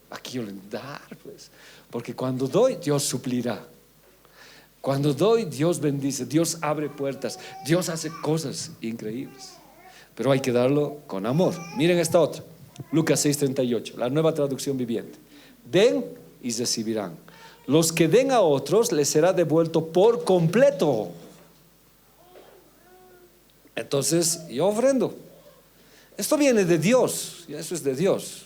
Aquí yo le dar, pues. Porque cuando doy, Dios suplirá. Cuando doy, Dios bendice, Dios abre puertas, Dios hace cosas increíbles. Pero hay que darlo con amor. Miren esta otra, Lucas 6:38, la Nueva Traducción Viviente. Den y recibirán. Los que den a otros les será devuelto por completo. Entonces yo ofrendo. Esto viene de Dios, y eso es de Dios.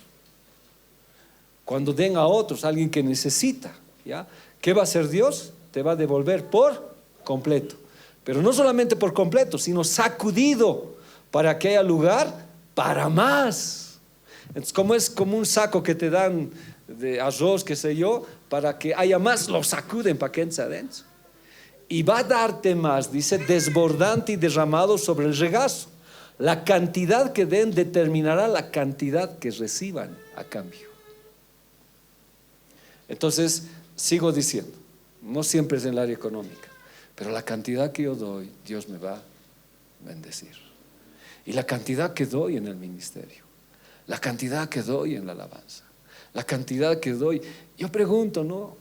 Cuando den a otros, a alguien que necesita, ¿ya? ¿Qué va a hacer Dios? Te va a devolver por completo. Pero no solamente por completo, sino sacudido para que haya lugar para más. Entonces, como es como un saco que te dan de arroz, qué sé yo, para que haya más, lo sacuden para que entre adentro. Y va a darte más, dice, desbordante y derramado sobre el regazo. La cantidad que den determinará la cantidad que reciban a cambio. Entonces, sigo diciendo, no siempre es en el área económica, pero la cantidad que yo doy, Dios me va a bendecir. Y la cantidad que doy en el ministerio, la cantidad que doy en la alabanza, la cantidad que doy, yo pregunto, ¿no?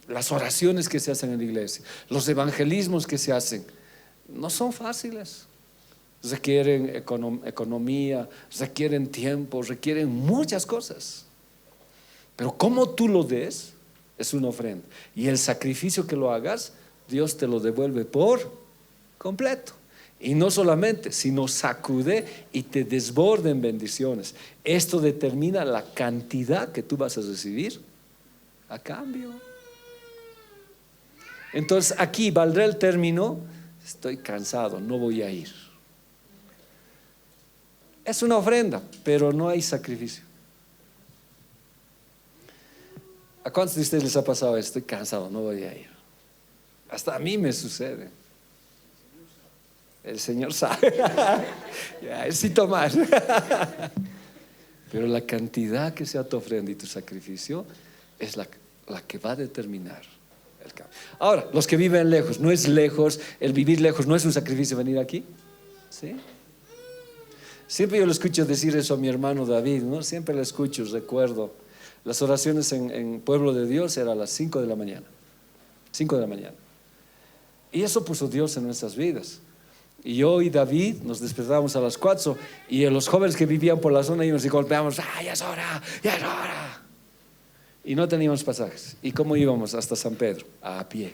Las oraciones que se hacen en la iglesia, los evangelismos que se hacen, no son fáciles. Requieren economía, requieren tiempo, requieren muchas cosas. Pero como tú lo des, es una ofrenda. Y el sacrificio que lo hagas, Dios te lo devuelve por completo. Y no solamente, sino sacude y te desborde en bendiciones. Esto determina la cantidad que tú vas a recibir a cambio. Entonces aquí valdrá el término, estoy cansado, no voy a ir. Es una ofrenda, pero no hay sacrificio. ¿A cuántos de ustedes les ha pasado esto? Estoy cansado, no voy a ir. Hasta a mí me sucede. El Señor sabe. Ya, Él sí tomar. Pero la cantidad que sea tu ofrenda y tu sacrificio es la que va a determinar el cambio. Ahora, los que viven lejos, ¿no es lejos? El vivir lejos no es un sacrificio venir aquí. ¿Sí? Siempre yo le escucho decir eso a mi hermano David, ¿no? Siempre le escucho, recuerdo. Las oraciones en Pueblo de Dios eran a las 5 de la mañana. 5 de la mañana. Y eso puso Dios en nuestras vidas. Y yo y David nos despertábamos a las 4 y los jóvenes que vivían por la zona íbamos y golpeábamos, ¡ah, ya es hora! ¡Ya es hora! Y no teníamos pasajes. ¿Y cómo íbamos hasta San Pedro? A pie.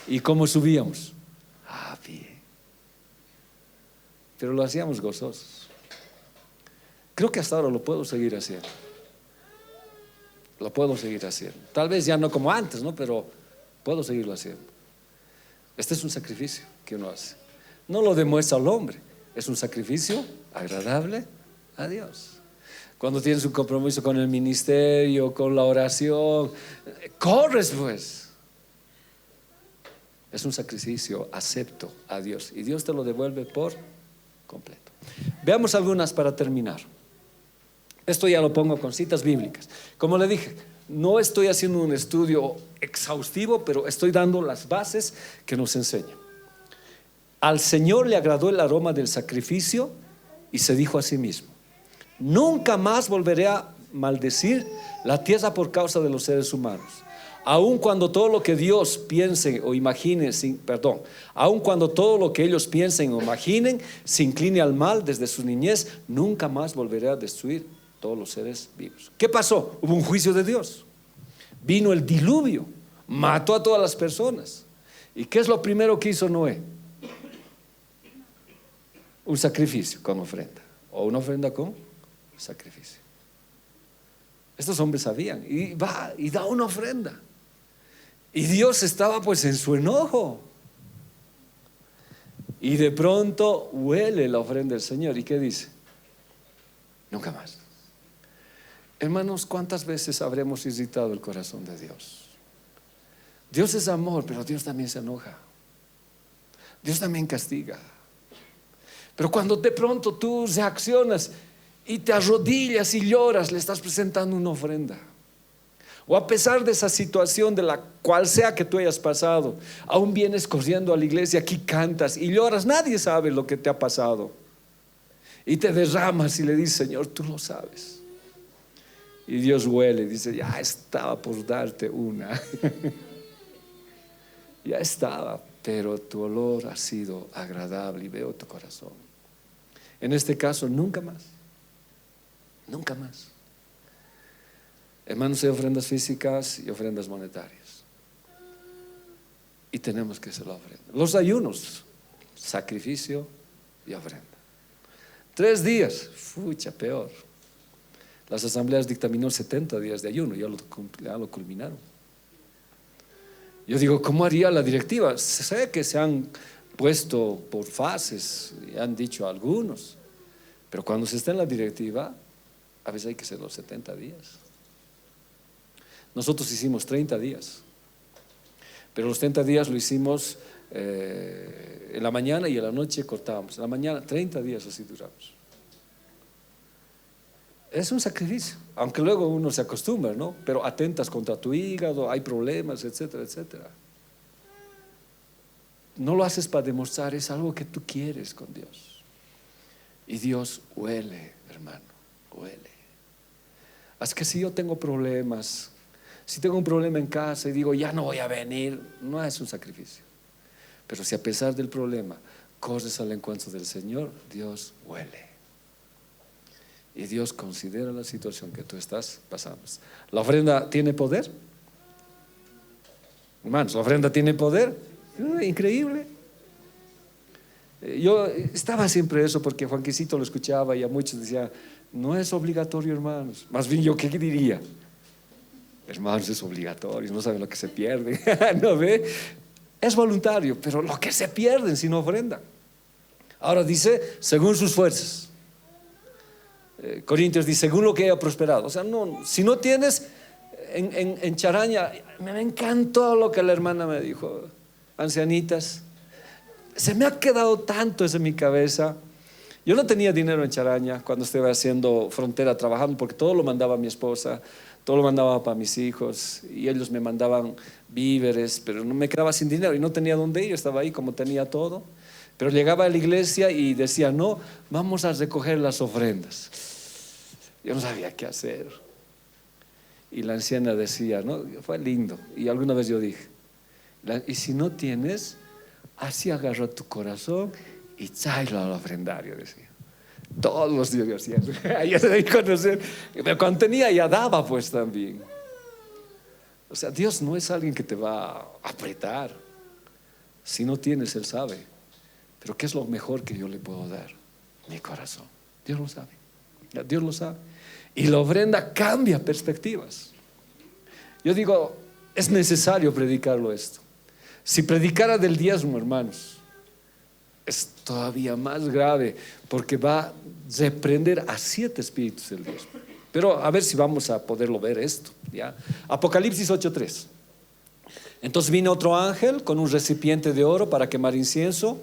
¿Y cómo subíamos? A pie. Pero lo hacíamos gozosos. Creo que hasta ahora lo puedo seguir haciendo. Lo puedo seguir haciendo. Tal vez ya no como antes, ¿no? Pero puedo seguirlo haciendo. Este es un sacrificio que uno hace. No lo demuestra al hombre. Es un sacrificio agradable a Dios. Cuando tienes un compromiso con el ministerio, con la oración, corres pues. Es un sacrificio acepto a Dios. Y Dios te lo devuelve por completo. Veamos algunas para terminar. Esto ya lo pongo con citas bíblicas. Como le dije, no estoy haciendo un estudio exhaustivo, pero estoy dando las bases que nos enseñan. Al Señor le agradó el aroma del sacrificio y se dijo a sí mismo: nunca más volveré a maldecir la tierra por causa de los seres humanos. Aun cuando todo lo que Dios piense o imagine, aun cuando todo lo que ellos piensen o imaginen se incline al mal desde su niñez, nunca más volveré a destruir todos los seres vivos. ¿Qué pasó? Hubo un juicio de Dios. Vino el diluvio, mató a todas las personas. ¿Y qué es lo primero que hizo Noé? Un sacrificio con ofrenda, o una ofrenda con sacrificio. Estos hombres sabían, y va y da una ofrenda. Y Dios estaba pues en su enojo. Y de pronto huele la ofrenda del Señor. ¿Y qué dice? Nunca más. Hermanos, ¿cuántas veces habremos irritado el corazón de Dios? Dios es amor, pero Dios también se enoja. Dios también castiga. Pero cuando de pronto tú reaccionas y te arrodillas y lloras, le estás presentando una ofrenda. O a pesar de esa situación de la cual sea que tú hayas pasado, aún vienes corriendo a la iglesia, aquí cantas y lloras, nadie sabe lo que te ha pasado. Y te derramas y le dices, Señor, tú lo sabes. Y Dios huele y dice, ya estaba por darte una. Ya estaba, pero tu olor ha sido agradable y veo tu corazón. En este caso, nunca más. Nunca más. Hermanos, hay ofrendas físicas y ofrendas monetarias. Y tenemos que hacer la ofrenda. Los ayunos, sacrificio y ofrenda. 3 días, fucha, peor. Las asambleas dictaminó 70 días de ayuno, ya lo culminaron. Yo digo, ¿cómo haría la directiva? Sé que se han puesto por fases, y han dicho algunos, pero cuando se está en la directiva, a veces hay que hacer los 70 días. Nosotros hicimos 30 días, pero los 30 días lo hicimos en la mañana y en la noche cortábamos. En la mañana, 30 días así duramos. Es un sacrificio, aunque luego uno se acostumbra, ¿no? Pero atentas contra tu hígado, hay problemas, etcétera, etcétera. No lo haces para demostrar, es algo que tú quieres con Dios. Y Dios huele, hermano, huele. Así que si yo tengo problemas, si tengo un problema en casa y digo, ya no voy a venir, no es un sacrificio. Pero si a pesar del problema corres al encuentro del Señor, Dios huele. Y Dios considera la situación que tú estás pasando. ¿La ofrenda tiene poder? Hermanos, ¿la ofrenda tiene poder? Increíble. Yo estaba siempre eso porque Juanquisito lo escuchaba y a muchos decía, no es obligatorio, hermanos. Más bien yo, ¿qué diría? Hermanos, es obligatorio, no saben lo que se pierde. ¿No ve? Es voluntario, pero lo que se pierden si no ofrenda. Ahora dice, según sus fuerzas. Corintios dice, según lo que haya prosperado. O sea, no, si no tienes en Charaña, me encantó lo que la hermana me dijo. Ancianitas, se me ha quedado tanto eso en mi cabeza. Yo no tenía dinero en Charaña cuando estaba haciendo frontera trabajando, porque todo lo mandaba mi esposa, todo lo mandaba para mis hijos y ellos me mandaban víveres, pero no me quedaba sin dinero y no tenía dónde ir. Estaba ahí como tenía todo, pero llegaba a la iglesia y decía, no, vamos a recoger las ofrendas. Yo no sabía qué hacer. Y la anciana decía, no, fue lindo. Y alguna vez yo dije, y si no tienes, así agarra tu corazón y tráelo al ofrendario, decía. Todos los días yo hacía eso. Ya se debe conocer. Pero cuando tenía ya daba pues también. O sea, Dios no es alguien que te va a apretar. Si no tienes, Él sabe. Pero ¿qué es lo mejor que yo le puedo dar? Mi corazón. Dios lo sabe. Dios lo sabe. Y la ofrenda cambia perspectivas. Yo digo, es necesario predicarlo esto. Si predicara del diezmo, hermanos, es todavía más grave, porque va a reprender a 7 espíritus del diezmo. Pero a ver si vamos a poderlo ver esto, ¿ya? Apocalipsis 8:3. Entonces vino otro ángel con un recipiente de oro para quemar incienso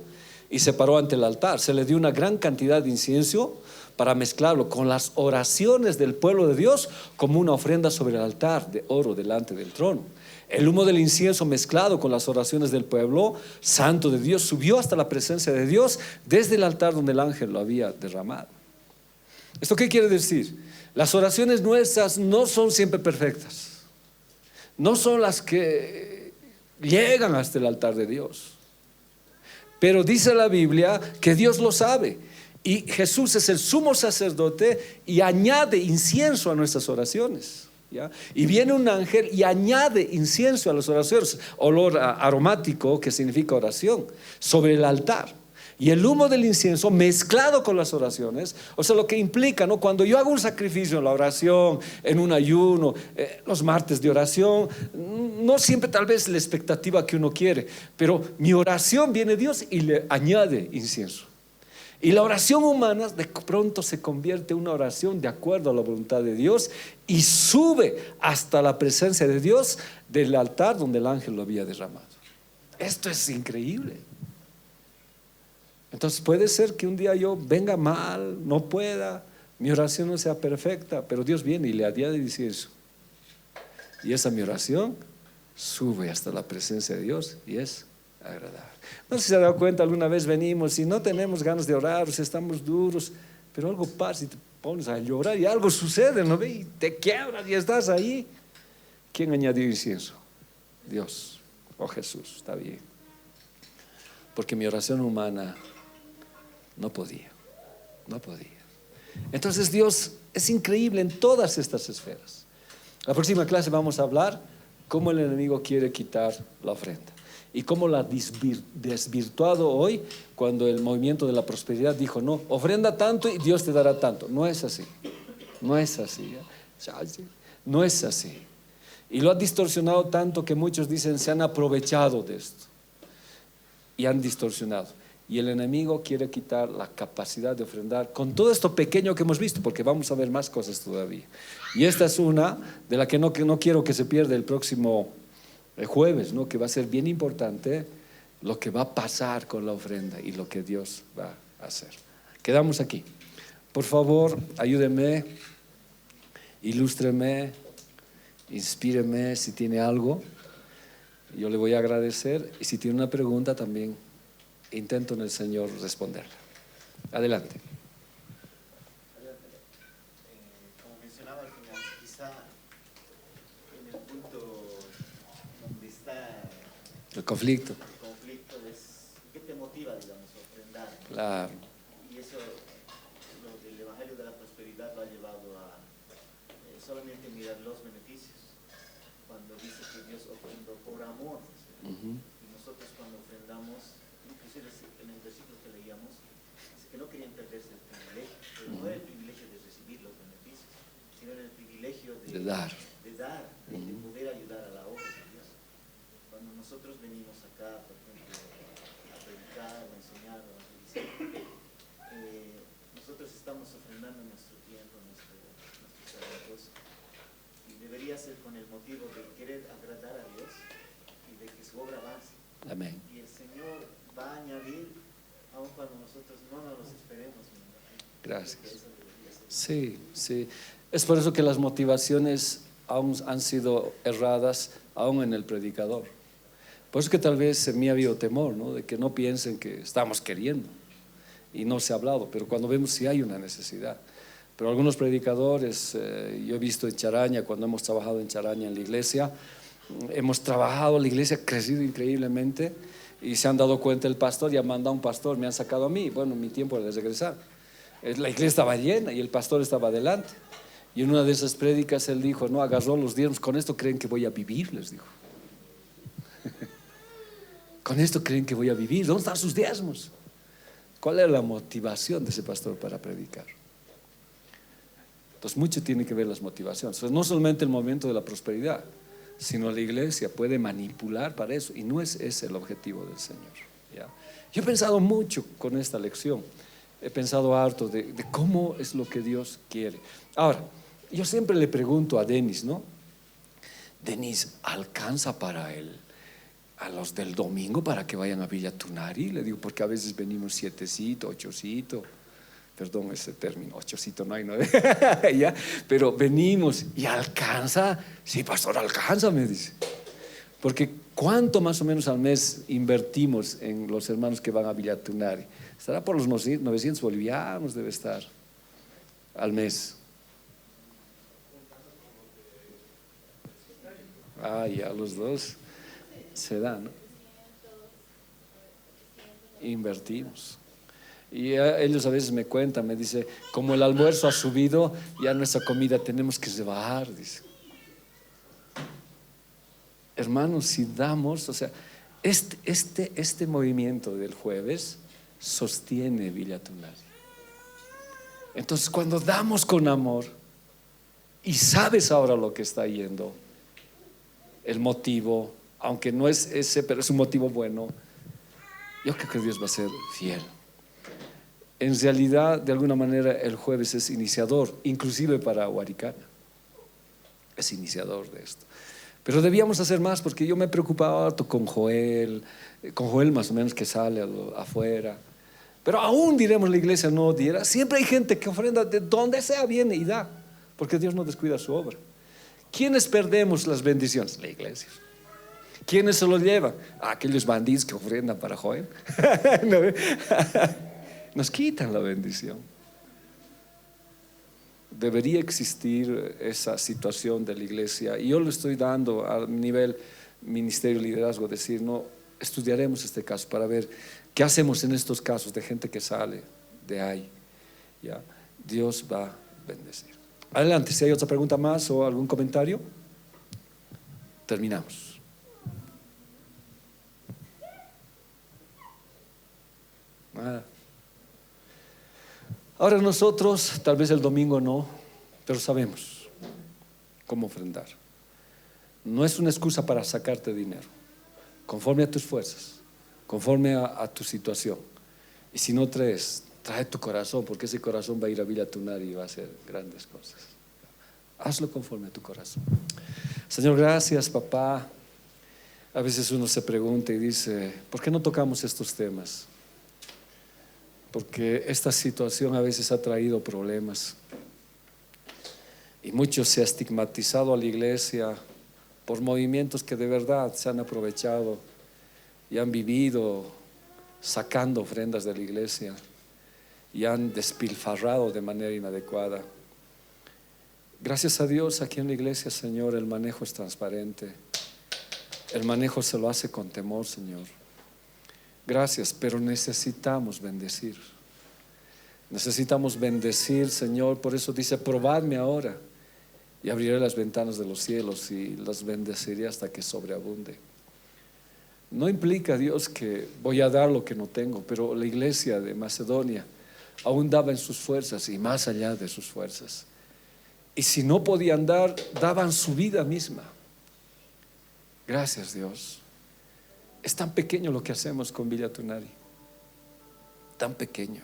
y se paró ante el altar. Se le dio una gran cantidad de incienso para mezclarlo con las oraciones del pueblo de Dios como una ofrenda sobre el altar de oro delante del trono. El humo del incienso mezclado con las oraciones del pueblo santo de Dios subió hasta la presencia de Dios desde el altar donde el ángel lo había derramado. ¿Esto qué quiere decir? Las oraciones nuestras no son siempre perfectas, no son las que llegan hasta el altar de Dios, pero dice la Biblia que Dios lo sabe. Y Jesús es el sumo sacerdote y añade incienso a nuestras oraciones, ¿ya? Y viene un ángel y añade incienso a las oraciones, olor aromático, que significa oración, sobre el altar. Y el humo del incienso mezclado con las oraciones, o sea, lo que implica, ¿no? Cuando yo hago un sacrificio en la oración, en un ayuno, los martes de oración, no siempre tal vez la expectativa que uno quiere, pero mi oración viene Dios y le añade incienso. Y la oración humana de pronto se convierte en una oración de acuerdo a la voluntad de Dios y sube hasta la presencia de Dios del altar donde el ángel lo había derramado. Esto es increíble. Entonces puede ser que un día yo venga mal, no pueda, mi oración no sea perfecta, pero Dios viene y le añade incienso. Y esa mi oración sube hasta la presencia de Dios y es agradable. No sé si se ha dado cuenta, alguna vez venimos y no tenemos ganas de orar, o sea, estamos duros, pero algo pasa y te pones a llorar y algo sucede, ¿no ve? Y te quiebras y estás ahí. ¿Quién añadió incienso? Dios o Jesús, está bien. Porque mi oración humana no podía. Entonces Dios es increíble en todas estas esferas. La próxima clase vamos a hablar cómo el enemigo quiere quitar la ofrenda y cómo la ha desvirtuado hoy cuando el movimiento de la prosperidad dijo, no, ofrenda tanto y Dios te dará tanto. No es así, no es así, no es así. Y lo ha distorsionado tanto que muchos dicen se han aprovechado de esto y han distorsionado. Y el enemigo quiere quitar la capacidad de ofrendar con todo esto pequeño que hemos visto, porque vamos a ver más cosas todavía. Y esta es una de la que no quiero que se pierda el próximo jueves, ¿no? Que va a ser bien importante lo que va a pasar con la ofrenda y lo que Dios va a hacer. Quedamos aquí. Por favor, ayúdeme, ilústreme, inspíreme si tiene algo. Yo le voy a agradecer y si tiene una pregunta también intento en el Señor responderla. Adelante. Como mencionaba al final, quizá en el punto donde está El conflicto. es ¿qué te motiva, digamos, a ofrendar? Claro. Y eso, lo del Evangelio de la Prosperidad lo ha llevado a solamente mirar los beneficios. Cuando dice que Dios ofrendó por amor, y nosotros cuando ofrendamos, inclusive en el versículo que leíamos, dice que no querían perderse el privilegio, pero no era el privilegio de recibir los beneficios, sino era el privilegio de dar, de poder ayudar a la obra de Dios. Cuando nosotros venimos acá, por ejemplo, a predicar o a enseñar o a revisar, nosotros estamos ofrendando nuestro tiempo, nuestros talentos, y debería ser con el motivo de querer agradar a Dios y de que su obra avance. Amén. Y el Señor va a añadir, aun cuando nosotros no nos los esperemos. Gracias. Sí, sí. Es por eso que las motivaciones aún han sido erradas, aún en el predicador. Por eso que tal vez en mí ha habido temor, ¿no? De que no piensen que estamos queriendo y no se ha hablado, pero cuando vemos si hay una necesidad. Pero algunos predicadores, yo he visto en Charaña, cuando hemos trabajado en Charaña en la iglesia, hemos trabajado, la iglesia ha crecido increíblemente y se han dado cuenta el pastor y han mandado a un pastor, me han sacado a mí, bueno, mi tiempo de regresar. La iglesia estaba llena y el pastor estaba adelante. Y en una de esas prédicas él dijo, no, agarró los diezmos, con esto creen que voy a vivir, les dijo. Con esto creen que voy a vivir, ¿dónde están sus diezmos? ¿Cuál era la motivación de ese pastor para predicar? Entonces mucho tiene que ver las motivaciones. Entonces, no solamente el momento de la prosperidad, sino la iglesia puede manipular para eso y no es ese el objetivo del Señor, ¿ya? Yo he pensado mucho con esta lección, he pensado harto de cómo es lo que Dios quiere. Ahora, yo siempre le pregunto a Denis, ¿no? Denis, ¿alcanza para a los del domingo para que vayan a Villa Tunari? Le digo, porque a veces venimos 7, 8, perdón ese término, 8 no hay, ¿no? ¿Ya? Pero venimos y alcanza. Sí, pastor, alcanza, me dice. Porque ¿cuánto más o menos al mes invertimos en los hermanos que van a Villa Tunari? Estará por los 900 bolivianos, debe estar al mes. Ya los dos se dan, ¿no? Invertimos. Y ellos a veces me cuentan, me dice, como el almuerzo ha subido, ya nuestra comida tenemos que rebajar, dice. Hermanos, si damos, o sea, este movimiento del jueves sostiene Villa Tunari. Entonces, cuando damos con amor y sabes ahora lo que está yendo, el motivo, aunque no es ese, pero es un motivo bueno, yo creo que Dios va a ser fiel. En realidad, de alguna manera, el jueves es iniciador, inclusive para Huaricana. Es iniciador de esto. Pero debíamos hacer más, porque yo me preocupaba harto con Joel más o menos que sale afuera. Pero aún diremos la iglesia no diera, siempre hay gente que ofrenda de donde sea, viene y da, porque Dios no descuida su obra. ¿Quiénes perdemos las bendiciones? La iglesia. ¿Quiénes se lo llevan? Aquellos bandidos que ofrendan para Joel. Nos quitan la bendición. Debería existir esa situación de la iglesia, y yo lo estoy dando a nivel ministerio, liderazgo, decir, no, estudiaremos este caso para ver qué hacemos en estos casos de gente que sale de ahí. ¿Ya? Dios va a bendecir. Adelante, si hay otra pregunta más o algún comentario, terminamos. Nada. Ahora nosotros, tal vez el domingo no, pero sabemos cómo ofrendar. No es una excusa para sacarte dinero, conforme a tus fuerzas, conforme a tu situación. Y si no traes, trae tu corazón, porque ese corazón va a ir a Villa Tunari y va a hacer grandes cosas. Hazlo conforme a tu corazón. Señor, gracias, papá. A veces uno se pregunta y dice, ¿por qué no tocamos estos temas? Porque esta situación a veces ha traído problemas, y mucho se ha estigmatizado a la iglesia por movimientos que de verdad se han aprovechado y han vivido sacando ofrendas de la iglesia y han despilfarrado de manera inadecuada. Gracias a Dios, aquí en la iglesia, Señor, el manejo es transparente, el manejo se lo hace con temor, Señor. Gracias, pero necesitamos bendecir. Necesitamos bendecir, Señor. Por eso dice, probadme ahora y abriré las ventanas de los cielos y las bendeciré hasta que sobreabunde. No implica, Dios, que voy a dar lo que no tengo, pero la iglesia de Macedonia aún daba en sus fuerzas y más allá de sus fuerzas. Y si no podían dar, daban su vida misma. Gracias, Dios. Es tan pequeño lo que hacemos con Villa Tunari, tan pequeño.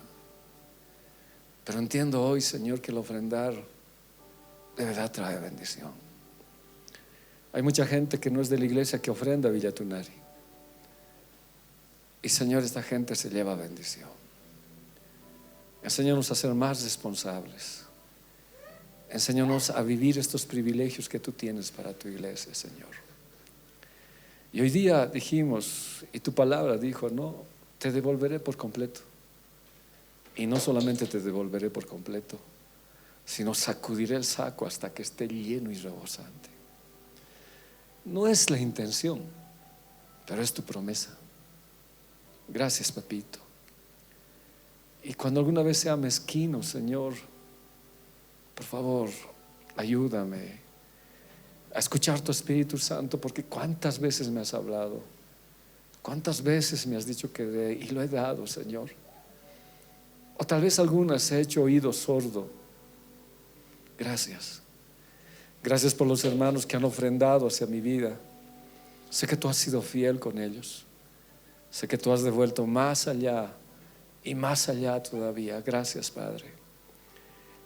Pero entiendo hoy, Señor, que el ofrendar de verdad trae bendición. Hay mucha gente que no es de la iglesia que ofrenda a Villa Tunari. Y Señor, esta gente se lleva bendición. Enséñanos a ser más responsables. Enséñanos a vivir estos privilegios que tú tienes para tu iglesia, Señor. Y hoy día dijimos, y tu palabra dijo, no, te devolveré por completo. Y no solamente te devolveré por completo, sino sacudiré el saco hasta que esté lleno y rebosante. No es la intención, pero es tu promesa. Gracias, papito. Y cuando alguna vez sea mezquino, Señor, por favor, ayúdame a escuchar tu Espíritu Santo, porque cuántas veces me has hablado, cuántas veces me has dicho que dé, y lo he dado, Señor. O tal vez algunas he hecho oído sordo. Gracias. Gracias por los hermanos que han ofrendado hacia mi vida. Sé que tú has sido fiel con ellos. Sé que tú has devuelto más allá y más allá todavía. Gracias, Padre.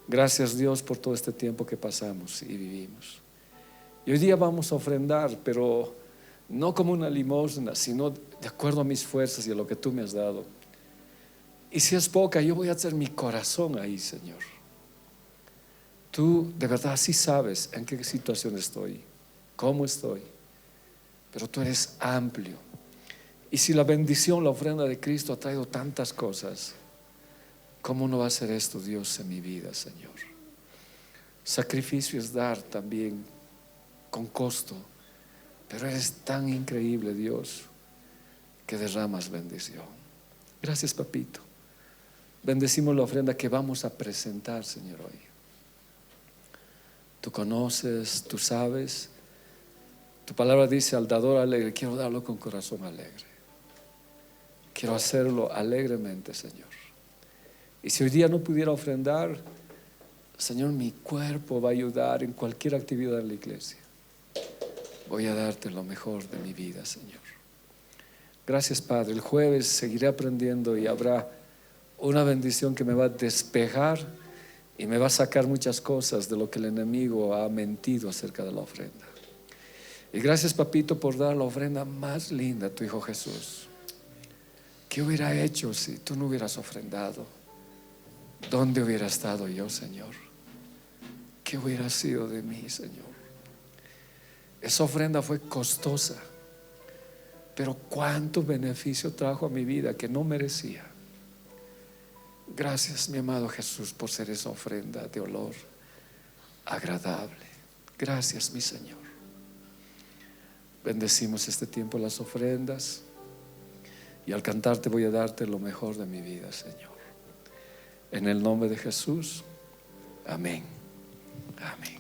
Gracias, Dios, por todo este tiempo que pasamos y vivimos. Y hoy día vamos a ofrendar, pero no como una limosna, sino de acuerdo a mis fuerzas y a lo que tú me has dado. Y si es poca, yo voy a hacer mi corazón ahí, Señor. Tú de verdad sí sabes en qué situación estoy, cómo estoy, pero tú eres amplio. Y si la bendición, la ofrenda de Cristo ha traído tantas cosas, ¿cómo no va a ser esto, Dios, en mi vida, Señor? Sacrificio es dar también con costo, pero eres tan increíble, Dios, que derramas bendición. Gracias, papito. Bendecimos la ofrenda que vamos a presentar, Señor, hoy. Tú conoces, tú sabes. Tu palabra dice, al dador alegre, quiero darlo con corazón alegre. quiero hacerlo alegremente, Señor. Y si hoy día no pudiera ofrendar, Señor, mi cuerpo va a ayudar en cualquier actividad en la iglesia. Voy a darte lo mejor de mi vida, Señor. Gracias, Padre. El jueves seguiré aprendiendo y habrá una bendición que me va a despejar y me va a sacar muchas cosas de lo que el enemigo ha mentido acerca de la ofrenda. Y gracias, Papito, por dar la ofrenda más linda a tu Hijo Jesús. ¿Qué hubiera hecho si tú no hubieras ofrendado? ¿Dónde hubiera estado yo, Señor? ¿Qué hubiera sido de mí, Señor? Esa ofrenda fue costosa, pero cuánto beneficio trajo a mi vida que no merecía. Gracias, mi amado Jesús, por ser esa ofrenda de olor agradable. Gracias, mi Señor. Bendecimos este tiempo las ofrendas, y al cantarte voy a darte lo mejor de mi vida, Señor. En el nombre de Jesús, amén. Amén.